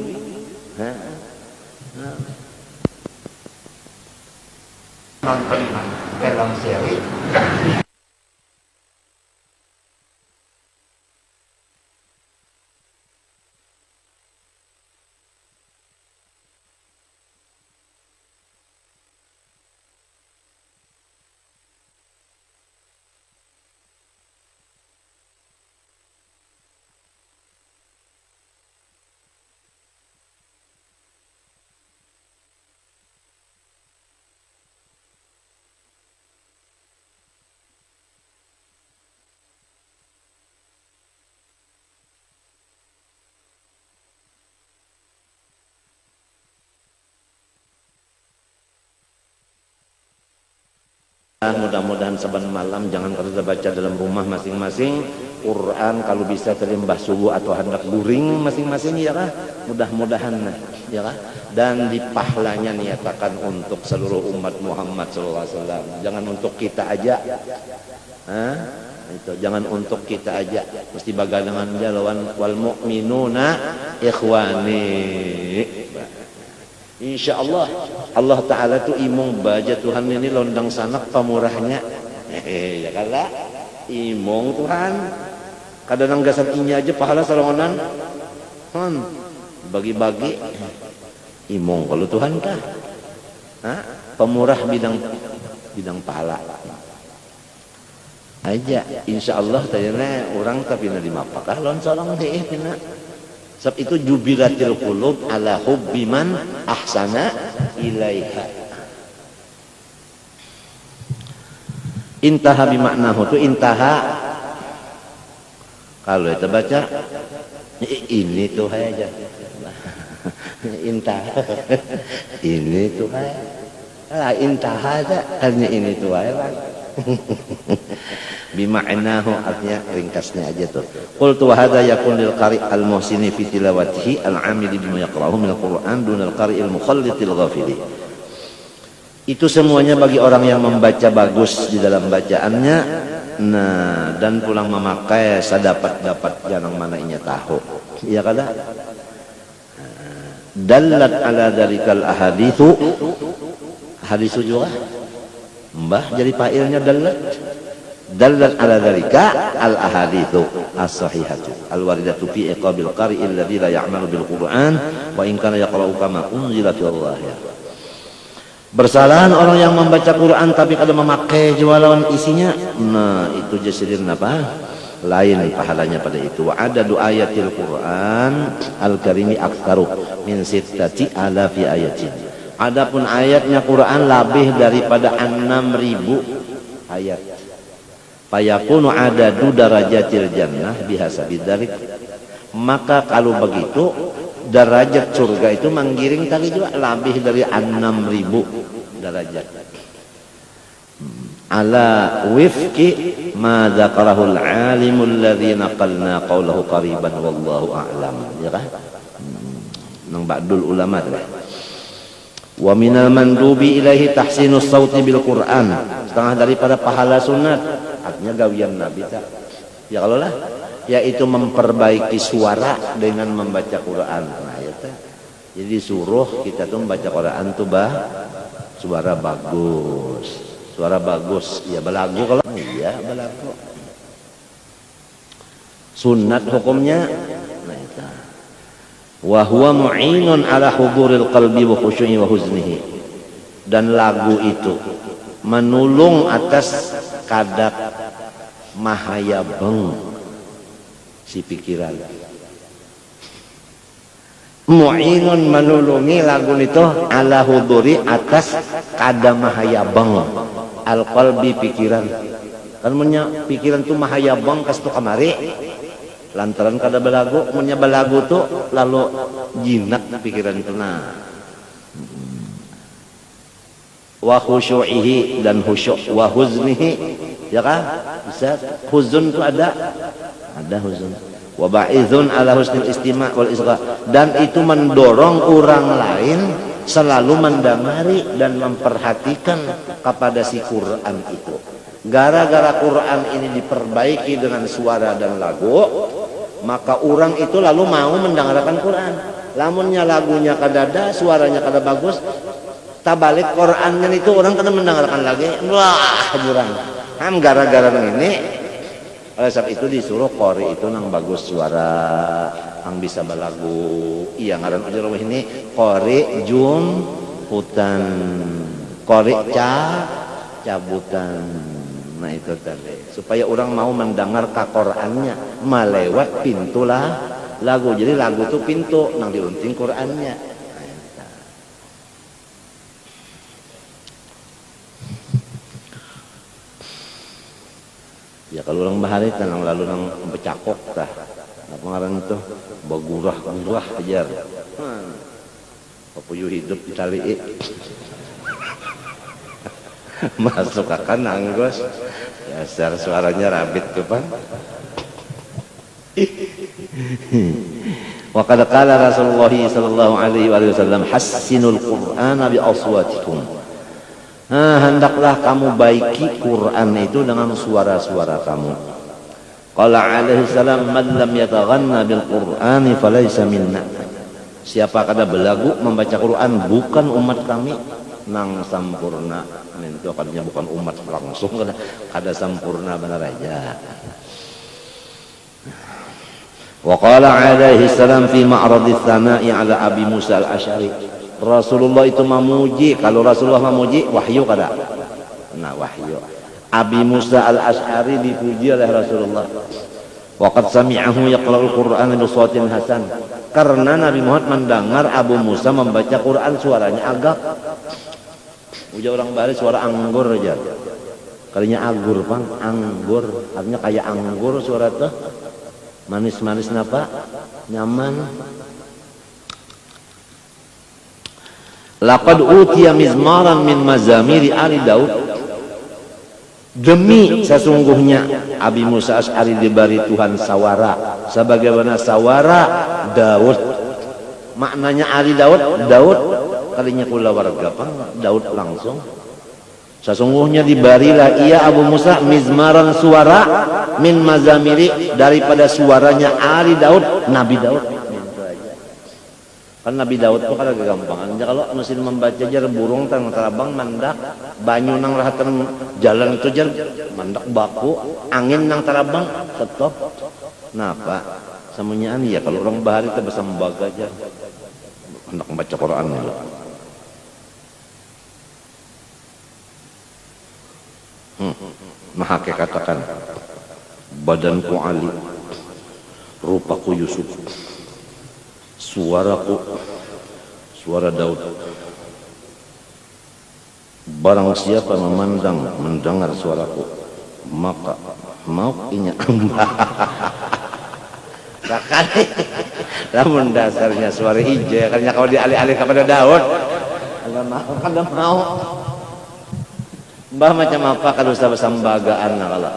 nonton film seri mudah-mudahan saban malam jangan kada baca dalam rumah masing-masing Quran, kalau bisa terimbah subuh atau hendak guring masing-masing ya kah, mudah-mudahan ya kah, dan dipahlanya niatakan untuk seluruh umat Muhammad SAW, jangan untuk kita aja. Itu jangan untuk kita aja, mesti bagadangan jalawan wal mu'minuna ikhwani. Insyaallah Allah Ta'ala tuh imong baja Tuhan ini londang sanak pamurahnya. Ya kala imong Tuhan kadang gasan inya aja pahala salongonan bagi-bagi imong kalau Tuhan kah pemurah bidang pahala aja. Insyaallah tayana orang tapi na dimapakah lon salong deh pina. Sebab itu jubilatil qulub ala hubbi man ahsana ilaiha. Intaha bimaknahu itu intaha. Kalau kita baca Ini tuh aja. Intah. Ini tuh aja. Lah intah aja. Hanya ini tuh aja. Bima'nahu, artinya ringkasnya aja tuh. Qultu wa hadza yakun lil qari' al muhsini fi tilawatihi al 'amili bima yaqra'uhu min al Qur'an dun al qari' al mukhallitil ghafili. Itu semuanya bagi orang yang membaca bagus di dalam bacaannya, nah dan pulang memakai sadapat-dapat jangan mana inya tahu. Iya kada? Dallat ala dzalikal ahaditsu. Hadis juga. Mbah jadi fa'ilnya dallat. Dallat ala dzalika al ahaditsu as-sahihatu al-waridatu fi iqabil qari'il ladzi la ya'malu bil Qur'an wa in kana yaqra'u kama unzila fi Allah. Bersalahan orang yang membaca Quran tapi kada memakai jualan isinya. Nah, itu jasirin apa? Lain pahalanya pada itu. Wa adadu ayatil Quran al-karimi aktsaru min sittati alafi ayatin. Adapun ayatnya Quran lebih daripada 6.000 ayat. Fayakunu adadu darajatil jannah bihasabi dzalik. Maka kalau begitu derajat surga itu menggiring tadi juga lebih dari 6.000 derajat. Ala wifqi ma dzakarahul alimul ladzi naqalna qaulahu qariban wallahu a'lam. Ya kan? Nang ba'dul ulama tu. Wa minal mandubi ilaihi tahsinus sauti bil Qur'an. Setengah daripada pahala sunat, artinya gawian Nabi tak. Ya kalau lah, yaitu memperbaiki suara dengan membaca Quran. Nah, ya tak. Jadi suruh kita tuh membaca Quran tuh suara bagus. Suara bagus, ya belagu kalau iya belagu. Sunat hukumnya, nah itu. Wa huwa mu'inun ala huduril qalbi wa khusyu'i wa huznihi. Dan lagu itu menulung atas kadak mahayabeng si pikiran. Mu'inun menulungi lagu itu ala huduri atas kada mahayabeng al qalbi pikiran. Kan punya pikiran tuh mahayabeng kas tu kamari. Lantaran kada belagu, punya belagu tuh lalu jinak pikiran itu nah. Wa khusyu'ihi dan khusyuk wa huznihi, ya kan? Bisa huzun itu ada huzun. Wa ba'izun ala husnil istima' wal isgha, dan itu mendorong orang lain selalu mendengari dan memperhatikan kepada si Quran itu. Gara-gara Quran ini diperbaiki dengan suara dan lagu, maka orang itu lalu mau mendengarkan Quran. Lamunnya lagunya kadada, suaranya kada bagus, tabalik Qurannya itu orang kena mendengarkan lagi. Wah, jurang. Gara-gara ini, oleh sebab itu disuruh qori itu nang bagus suara, nang bisa balagu. Iya ngaran ujur ini qori jum hutan, qori cabutan. Nah itu tadi supaya orang mau mendengar ka Qurannya melewat pintu lah lagu. Jadi lagu itu pintu nang diunting Qurannya. Ya kalau orang bahari tenang lalu nang becakok tah apa ngaran itu bagurah ajar. Papuyuh hidup di tali masuk akan anggos dasar suaranya rabit tuh Pak. Wa qad qala Rasulullah sallallahu alaihi wasallam hassinul Qur'ana bi aswatikum. Hendaklah kamu baiki Quran itu dengan suara-suara kamu. Qala alaihi salam man lam yataghanna bil Qur'ani falaysa minna. Siapa kada belagu membaca Quran bukan umat kami. Nang sampurna itu katanya bukan umat langsung kada sampurna benar aja. Wa qala alaihi salam fi ma'radis sana'i ala Abi Musa al-Asy'ari. Rasulullah itu memuji, kalau Rasulullah memuji wahyu kada? Nah wahyu. Abi Musa al-Asy'ari dipuji oleh Rasulullah. Wa qad sami'ahu yaqra'ul Qur'ana bi shawtin hasan. Karena Nabi Muhammad mendengar Abu Musa membaca Quran suaranya agak ujar orang Bali suara anggur aja. Kalinya anggur bang, anggur, artinya kayak anggur suara tuh. Manis-manis napa? Nyaman. Laqad utiya mizmaran min mazamiri ali Daud. Demi sesungguhnya Abi Musa Asy'ari diberi Tuhan sawara sebagaimana sawara Daud. Maknanya Ali Daud, Daud kalinya kula warga Daud langsung. Sesungguhnya diberilah ia Abu Musa mizmaran suara min mazamiri daripada suaranya Ali Daud, Nabi Daud. Kan Nabi Daud itu kan agak gampangan. Kalau mesin membaca jar burung tang terabang mandak, banyu nang rahatan jalan itu jar mandak baku, angin nang terabang tetap. Napa? Samunyaan ya kalau orang bahari itu bisa membaga aja. Hendak membaca Quran ya. Maha katakan badanku Ali, rupaku Yusuf, suaraku suara Daud. Barang siapa memandang mendengar suaraku maka mau inya sakali. Namun dasarnya suara hijau ya, karena kalau dialih-alih kepada Daud kadang mau mbah macam apa kalau usah sembagaan kalau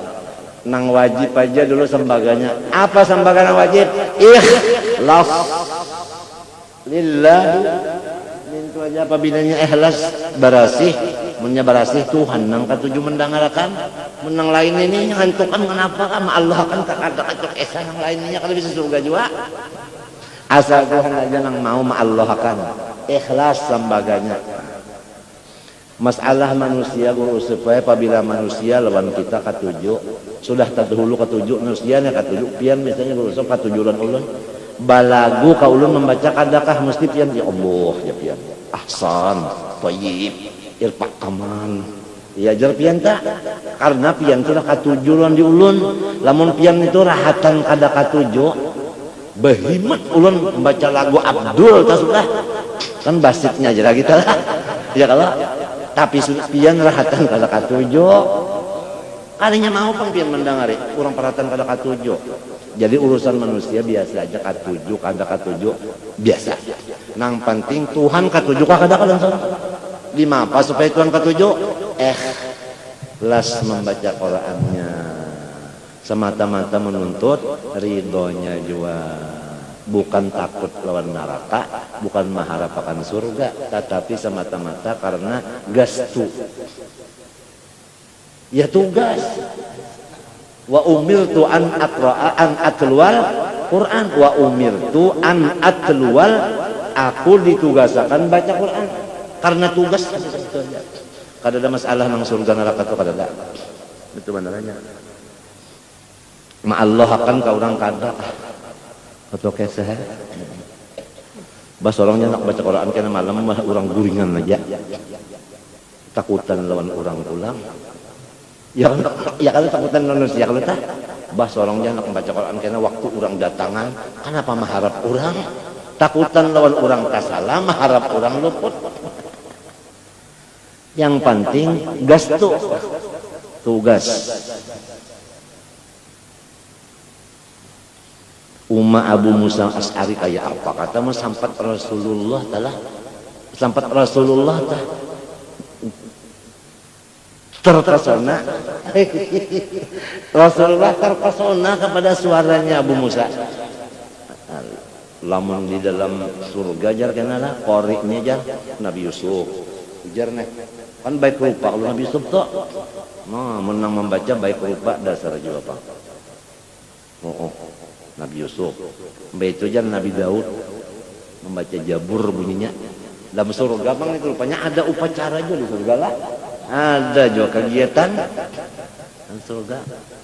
nang wajib aja dulu sembaganya. Apa sembagaan wajib? Ikhlas lillah. Itu aja apabinanya ikhlas barasih, munnya barasih Tuhan nang katuju mendengarkan. Menang lain ini ngantukan kenapa kan Allah kan tak ada kacok esa nang lainnya kalau bisa surga juga. Asal Tuhan aja nang mau ma Allah kan. Ikhlas sembaganya. Masalah manusia guru supaya apabila manusia lawan kita katuju sudah terdahulu katuju manusianya katuju pian misalnya guru supaya katujuran ulun balagu ka ulun membaca kadakah mesti pian ya Allah ya pian ahsan thayyib irfa kaman ya jar pian tak karena pian sudah katujuran di ulun lamun pian itu rahatan kada katuju behimat ulun membaca lagu Abdul tak sudah kan basitnya aja kita lah ya kalau tapi pian rahatan kada katuju kalinya mau pang pian mendangari urang perhatian kada katuju. Jadi urusan manusia biasa aja katuju kada katuju biasa nang penting Tuhan katuju kada kada lima apa supaya Tuhan katuju ikhlas membaca Qur'annya semata-mata menuntut ridhonya jua. Bukan takut lawan neraka, bukan mengharap akan surga, tetapi semata-mata karena gastu. Ya tugas. Wa umirtu an aqra'a an atlual Quran wa umirtu an atlual aku ditugasakan baca Quran karena tugas. Kada ada masalah nang surga neraka itu kada ada. Itu benarannya. Ma Allah akan ka urang kada atau keseh bas orangnya nak baca Quran kena malam orang guringan aja takutan lawan orang pulang ya kalau takutan manusia kalau tak bas orangnya nak baca Quran kena waktu orang datangan kenapa mengharap orang takutan lawan orang kasalah mengharap orang luput yang penting gas tugas Umma Abu Musa Asy'ari kayak apa kata mah sampat Rasulullah tah terpesona Rasulullah terpesona kepada suaranya Abu Musa. Lamun di dalam surga jar kenala qori'nya jar Nabi Yusuf jar nih kan baik rupa kalau Nabi Yusuf tuh nah menang membaca baik rupa dasar juga Pak. Nabi Yusuf, itu aja Nabi Daud membaca Jabur bunyinya. Dalam surga bang itu rupanya ada upacara juga di surga lah. Ada juga kegiatan di surga.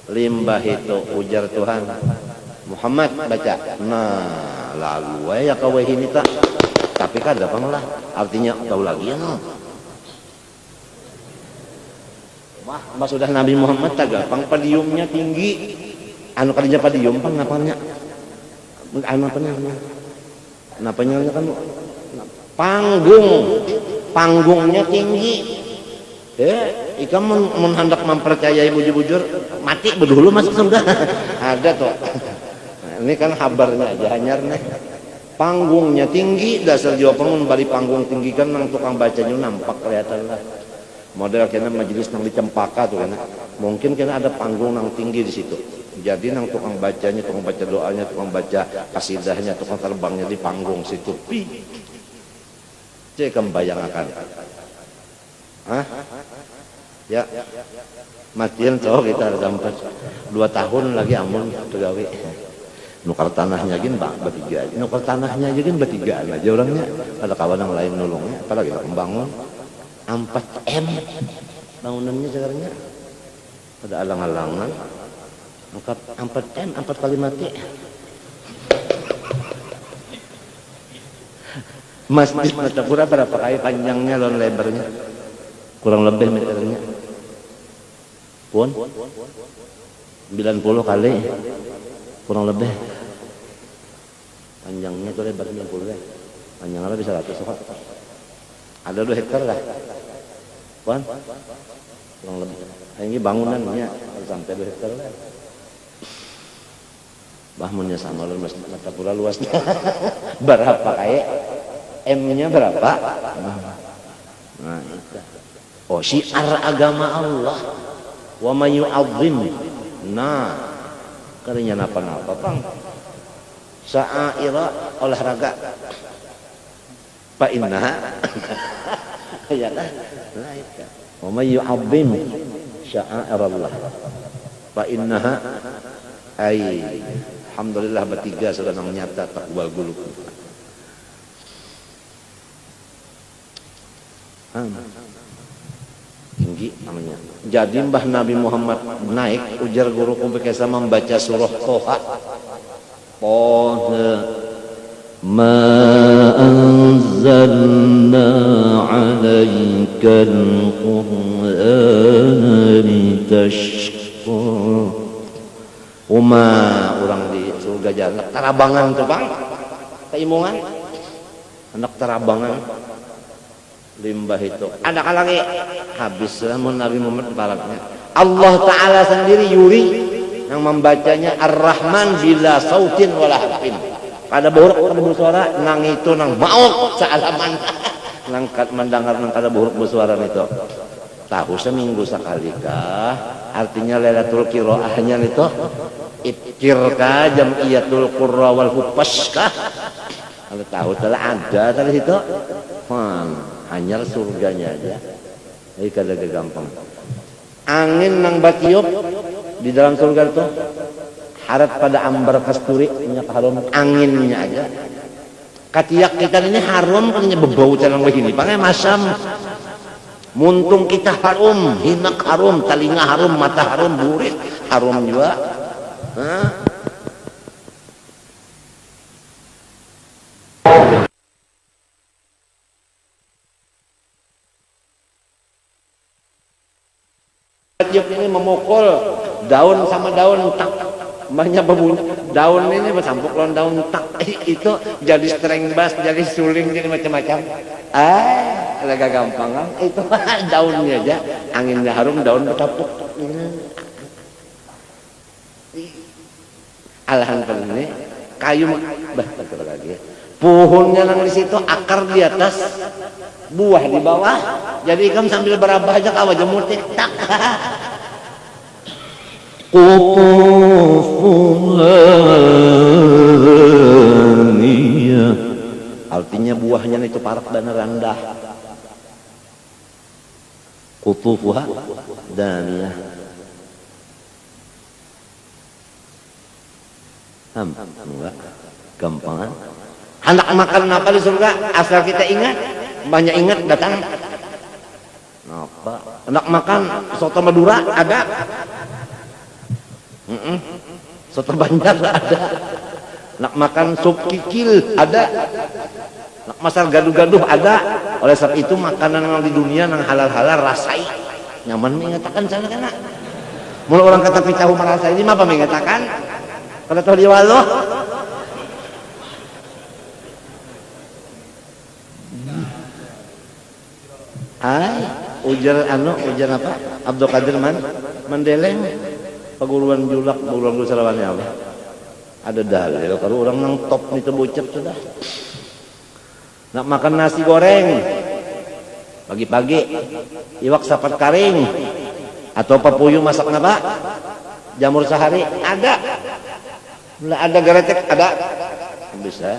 Limbah itu ujar Tuhan Muhammad baca. Nah lalu ya kau ini tak. Tapi kada bang lah. Artinya tahu lagi ya no. Wah, sudah Nabi Muhammad tak gampang padiumnya tinggi. Anu kalinya padium pang napanya anu napanya kan panggungnya tinggi ikan menghendak mempercayai bujur-bujur mati berdulu masuk surga ada tuh Ini kan habarnya aja hanyar nih. Panggungnya tinggi, dasar Jawa Pengun bari panggung tinggi kan nang tukang bacanya nampak kelihatan lah. Model kena majelis nang di Cempaka tuh kena. Mungkin kena ada panggung nang tinggi di situ. Jadi nang tukang bacanya, tukang baca doanya, tukang baca kasidahnya, tukang terbangnya di panggung situ. Cek membayangkan. Hah? Ya. Matian cowok kita sampai 2 tahun lagi amun tegawe. Nukar tanahnya gin bang bertiga, nukar tanahnya aja gin bertiga aja orangnya. Ada kawan yang lain nolongnya, apalagi membangun 4 M bangunannya sekarangnya. Ada alang-alangan, angkat 4 M 4 kali mati. Masjid Martapura berapa kali panjangnya lawan lebarnya? Kurang lebih meternya. Pun 90 kali. Kurang lebih panjangnya itu lebar 90 ya. Panjangnya bisa 100 kok. Ada 2 hektar lah. Puan? Kurang lebih. Ini bangunannya sampai 2 hektar lah. Bahmunnya sama lu Masjid Martapura luasnya. Berapa kayak? M-nya berapa? Nah, itu. Oh, syiar agama Allah. Wa may yu'azzim. Nah, kalinya napa-napa Bang. Sa'aira olahraga. Fa innaha ya kan? Nah itu. Wa may yu'azzim sya'airallah. Fa innaha ay alhamdulillah bertiga sudah nyata takwal guluk. Tinggi namanya. Jadi Mbah Nabi Muhammad naik, ujar guru kumpikesa membaca surah Toha. Toha. Ma anzalna alaikal Qur'ana litashqa. Orang di surga jalan tarabangan tuh Bang. Keimungan. Anak tarabangan. Limbah itu ada kalangi habis namun Nabi Muhammad baraknya Allah Ta'ala sendiri yuri yang membacanya Ar-Rahman bila sautin wala harfin pada buruk kada bersuara nang itu nang maut saalaman nangkat mendengar nang kada buruk bersuara itu tahu seminggu sekali kah artinya Lailatul Qiraahnya itu ikirkah jamiyatul qurra wal hupas kah kalau tahu telah ada tadi itu hanya surganya aja. Jadi kada gampang. Angin nang batiup di dalam surga itu harat pada ambar kasturi minyak harum anginnya aja. Katiak kita ini harum punya bebau calang begini. Pakai masam. Muntung kita harum, hinak harum, telinga harum, mata harum, burit harum juga. Hah? Tiup ini memukul daun sama daun tak banyak berbunyi daun ini bersampuk lawan daun tak itu jadi string bass jadi suling jadi macam-macam agak gampang kan itu daunnya aja anginnya harum daun bertapuk alhamdulillah ini kayu lagi pohonnya nang di situ akar di atas buah di bawah jadi kamu sambil berabah aja kawa jemur tak artinya buahnya itu parak dan rendah qutufuha daniyah enggak gampangan hendak makan apa di surga asal kita ingat banyak ingat datang apa hendak makan soto Madura ada soto Banjar ada nak makan sup kikil ada nak masak gaduh-gaduh ada oleh sebab itu makanan yang di dunia yang halal-halal rasai nyaman mengatakan sana kana mula orang kata picahu merasa ini apa mengatakan kalau tahu di walo ujar ujar apa Abdul Qadir Mandeleng Paguruan Julak Paguruan Salawannya apa Ada dalil kalau orang nang top nih bucep sudah. Nak makan nasi goreng pagi-pagi, iwak sapat karing atau papuyu masak napa? Jamur sehari ada. Lah ada garetek ada. Bisa.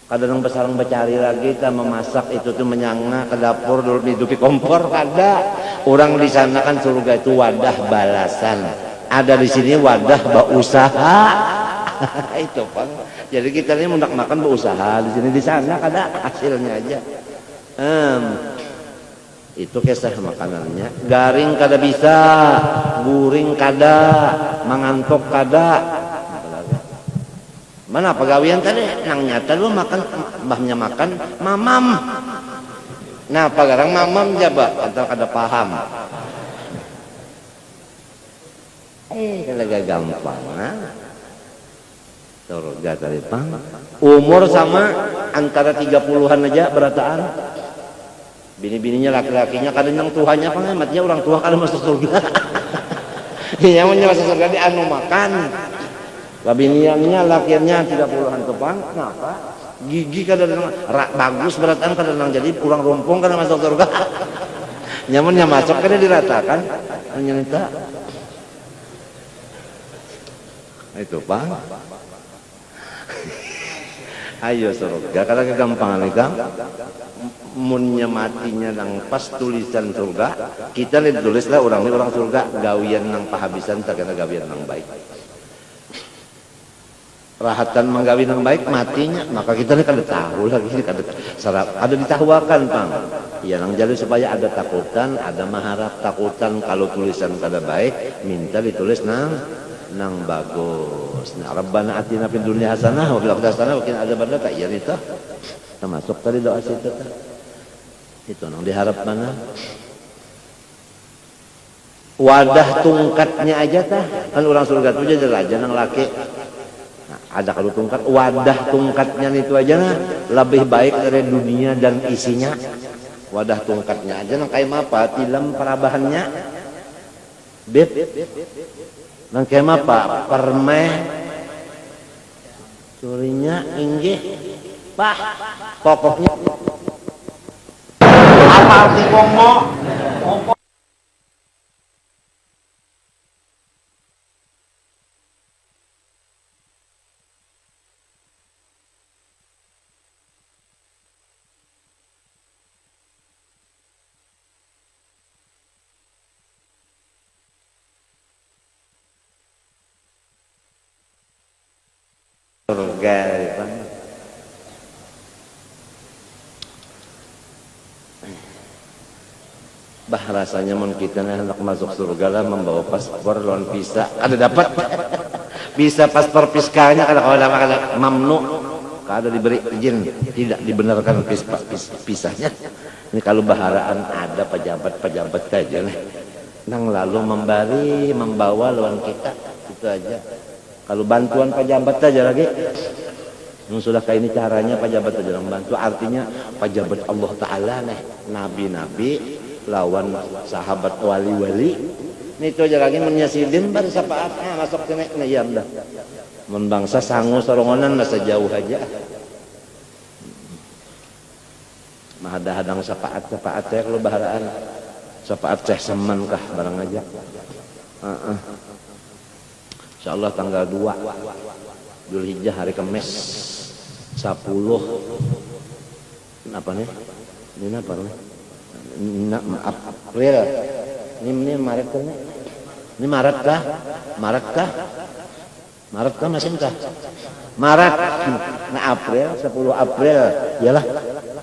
Kadang besarang becari lagi kita memasak itu tuh menyanga ke dapur dulu hidupi kompor ada. Orang di sana kan surga itu wadah balasan. Ada di sini wadah berusaha. Itu Pak. Jadi kita ini hendak makan berusaha di sini di sana ada hasilnya aja. Itu kisah makanannya. Garing kada bisa, guring kada, mangantok kada. Mana pegawaian tadi nang nyata lu makan mbahnya makan mamam. Nah pagarang mamam jaba atau kada paham. Kalau gampang surga tadi pang. Umur sama antara 30-an aja berataan. Bini-bininya laki-lakinya kadang yang tuanya pengamatnya orang tua kalau masuk surga. Yang masuk surga di anu makan. Biniannya lakinya 30-an kepang. Kenapa? Gigi kadang bagus berataan kadang jadi pulang rumpung kadang masuk surga. Nyamannya masuk kadang diratakan. Nyata. Itu Pak. Ayo surga karena kegampangan ikam munnya matinya nang pas tulisan surga kita lihat tulislah orang ini orang surga gawian nang pahabisan terkena gawian nang baik rahatan menggawi nang baik matinya maka kita ini kada tahu lagi kada sarap ada ditahuakan Bang ya nang jadi supaya ada takutan ada maharap takutan kalau tulisan kada baik minta ditulis nang bagus. Nah, Rabbana atina fid dunya hasanah wa fil akhirati hasanah wa qina adzabannar tak iya itu. Termasuk tadi doa situ tah. Itu nang diharap mana? Wadah tungkatnya aja tah. Kan orang surga itu aja aja nang laki. Nah, ada kalau tungkat wadah tungkatnya itu aja nah lebih baik dari dunia dan isinya. Wadah tungkatnya aja nang kayak apa? Tilam parabahannya. Beb. Nang kema Pak permeh curinya inggih Pak pokoknya apa arti ngomong surga bah rasanya mun kita hendak masuk surga lah membawa paspor lawan visa ada dapat bisa paspor fiskalnya kalau ada mamnu kada diberi izin tidak dibenarkan pisahnya ini kalau baharaan ada pejabat saja nih nang lalu membawa lawan kita itu aja. Kalau bantuan pejabat saja lagi, sudah kayak ini caranya pejabat saja membantu. Artinya pejabat Allah Taala nih, nabi-nabi lawan sahabat wali-wali. Ini itu aja lagi menyasidin bar sapaatnya masuk ke nek ya dah. Mun bangsa sangu sorongonan masa jauh aja. Mahadahadang sapaat saya kalau baharaan sapaat teh semen kah barang aja. Insyaallah tanggal 2 Dzulhijjah hari Kamis 10 apa nih? Ini apa nih? April. Ini Maret kan? Ini Maret kah? Maret kah masih kah? Maret. Nah April 10 April. Iyalah.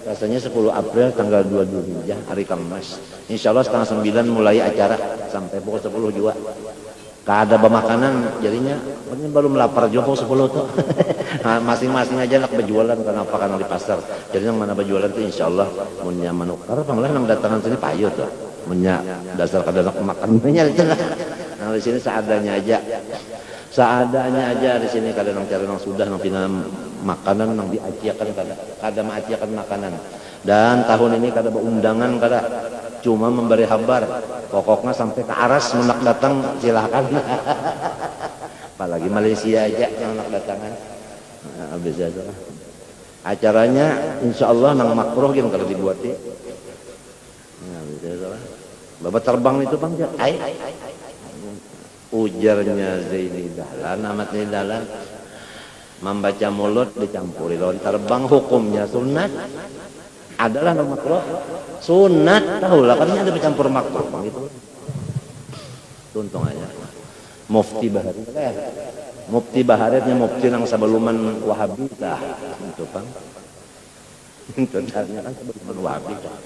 Rasanya 10 April tanggal 2 Dzulhijjah hari Kamis. Insyaallah setengah 9 mulai acara sampai pukul 10 juga. Kada bemakanan jadinya baru melapar juga 10 tuh. Nah, masing-masing aja nak berjualan kenapa karena di pasar. Jadi yang mana berjualan tuh insyaallah munnya manukar panglah nang datangan sini payu tuh. Munnya dasar kada nak makan banyak itu lah. Nah di sini seadanya aja. Seadanya aja di sini kada nang cara nang sudah nang pina makanan nang diaciakan kada maaciakan makanan. Dan tahun ini kada beundangan kada cuma memberi kabar, pokoknya sampai ke aras menak datang silahkan. Apalagi Malaysia aja yang nak datangan. Nah, habis aja lah. Acaranya insya Allah nang makruh kan kalau dibuatin. Nah, habis aja lah. Bapak terbang itu bang, ujarnya Zaini Dahlan, Ahmad Zaini Dahlan, membaca mulut dicampuri lawan terbang, hukumnya sunat adalah makruh. Sunat tahu lah, kan ada bercampur makruh gitu. Tuntung aja. Mufti Bahari, Mufti Baharitnya mufti yang sebelumman Wahabi dah, itu bang. Itu kan sebelumman Wahabi dah.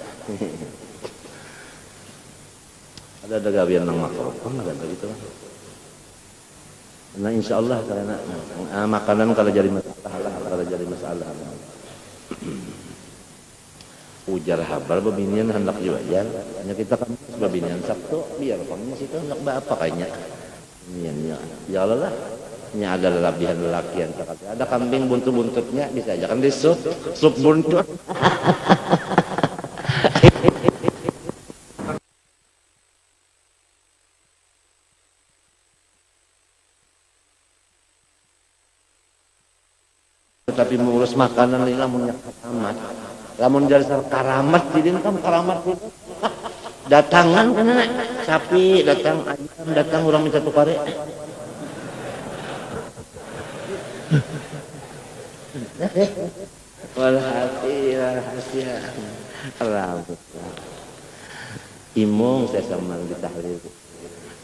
Ada gawian yang makruh, ada begitu. Nah insya Allah karena makanan kalau jadi masalah, ujar habar babinian hendak jualan, hanya kita kan babinian Sabtu biar pangnya situ hendak apa kayaknya, ya Allah lah, ini ada lebihan lelakian, ada kambing buntut-buntutnya bisa aja kan disup, sup buntut. Tapi mengurus makanan ini lamun karamat, lamun jadi karamat jadi kan karamat itu datangan kan sapi datang ayam datang orang minta tukare. Walhasil rambut imung saya sama di tahlil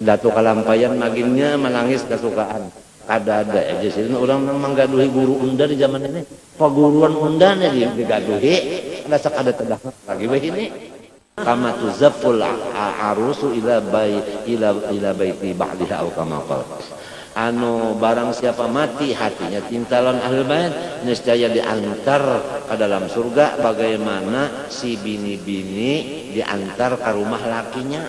datu kalampayan maginnya menangis kesukaan. Ada aja sih orang menggaduhi guru unda di zaman ini. Paguruan unda nih digaduhi. Ada sekada tedah lagi begini. Kama tuzafful arusu ila baiti ba'liha au kama qala. Anu barang siapa mati hatinya cintalan ahlul bait niscaya diantar ke dalam surga bagaimana si bini-bini diantar ke rumah lakinya.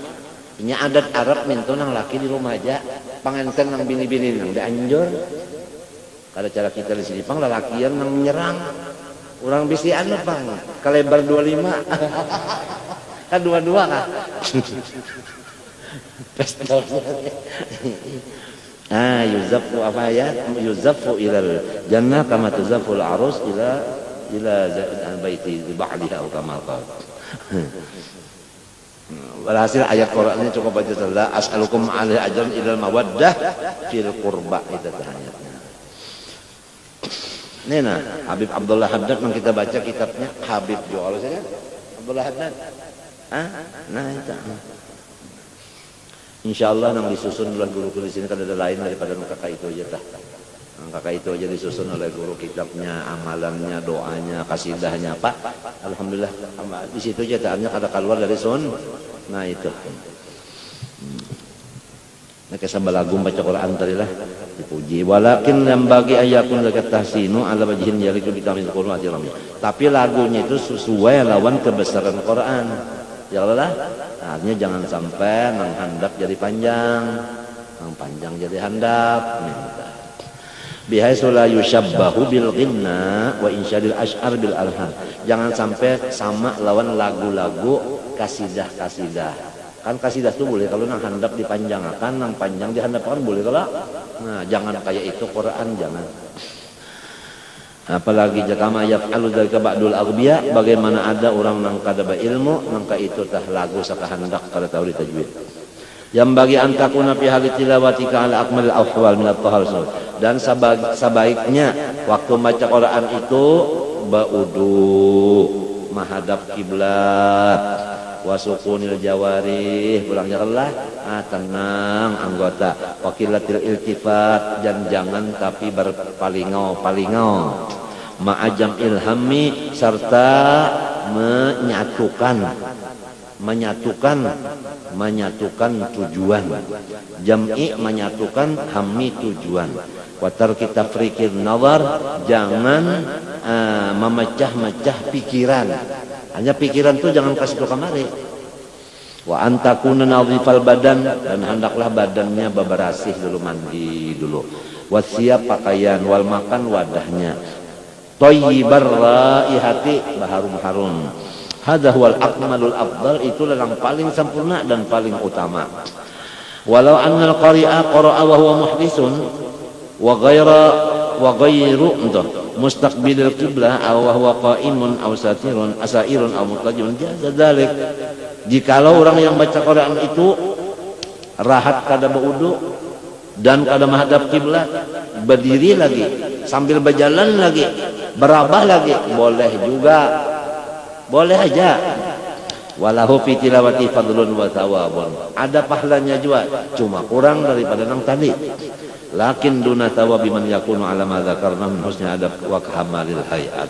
Ini adat Arab minta nang laki di rumah aja, panganten nang bini-bini nang dianjur. Kalau cara kita di sini pang lalakian nang menyerang, orang bisi anu pang, kalebar 25, kan 22 kan? Yuzafu apa ya? Yuzafu ilal jannah kama tuzaful arus ila baiti ba'liha kama qala. Walhasil ayat Qur'annya cukup baca saja as'alukum alaihi ajran ilal mawaddah fil qurba itu ayatnya. Nena Habib Abdullah Haddad yang kita baca kitabnya Habib jual saja Abdullah Haddad. Nah itu. Insyaallah nang disusun oleh guru di sini kan ada lain daripada kakak itu aja tah. Kakak itu aja disusun oleh guru kitabnya, amalannya, doanya, kasidahnya, Pak. Alhamdulillah di situ aja taannya kada keluar dari sun. Nah itu. Nah kesambal lagu baca Quran tadi lah dipuji. Walakin yang bagi ayakun zakat tahsinu ala wajhin yaliku bi kamil Quran ajaram. Tapi lagunya itu sesuai lawan kebesaran Quran. Ya Allah. Artinya jangan sampai nang handap jadi panjang, nang panjang jadi handap. Bihaisu la yusyabbahu bil ghinna wa insyadil asy'ar bil alhan. Jangan sampai sama lawan lagu-lagu kasidah-kasidah. Kan kasidah itu boleh kalau nang handap dipanjangkan, nang panjang dihandapkan boleh kalau. Nah, jangan kayak itu Quran jangan. Apalagi jakama yaf'alu dzalika ba'dul aghbiya, bagaimana ada orang nang kada ilmu nang ka itu tah lagu sakahandak kada tahu tajwid. Yang bagi antakuna fi halit tilawatika ala akmalil ahwal min at-tahallul. Dan sebaiknya waktu baca Quran itu ba'udu menghadap kiblat wasukunil jawarih pulangnya Allah tenang anggota wakilatil iltifat dan jangan tapi berpalingau ma'ajam ilhami serta menyatukan tujuan jam'i menyatukan hammi tujuan watar kita frikir nazar jangan memecah-mecah pikiran hanya pikiran itu jangan kasih ke kamari wa antakuna nadhifal badan dan hendaklah badannya bebersih dulu mandi dulu wasiap pakaian wal makan wadahnya thayyibar raihati baharum-harum Hadza huwal akmalul afdal, itulah yang paling sempurna dan paling utama. Walau annal qari'a qara'a wa huwa muhdisun wa ghairu mustaqbilil qiblah aw wa huwa qa'imun aw asairun aw mutlajun jaza dzalik. Jikalau orang yang baca Quran itu rahat kada berwudu dan kada menghadap kiblat, berdiri lagi sambil berjalan lagi, berabah lagi, boleh juga, boleh aja. Walahu fi tilawati fadlun wa thawabun, ada pahalanya juga, cuma kurang daripada yang tadi. Lakin duna thawabi man yakunu ala ma dzakarna min husni adab wa kamalil hayat.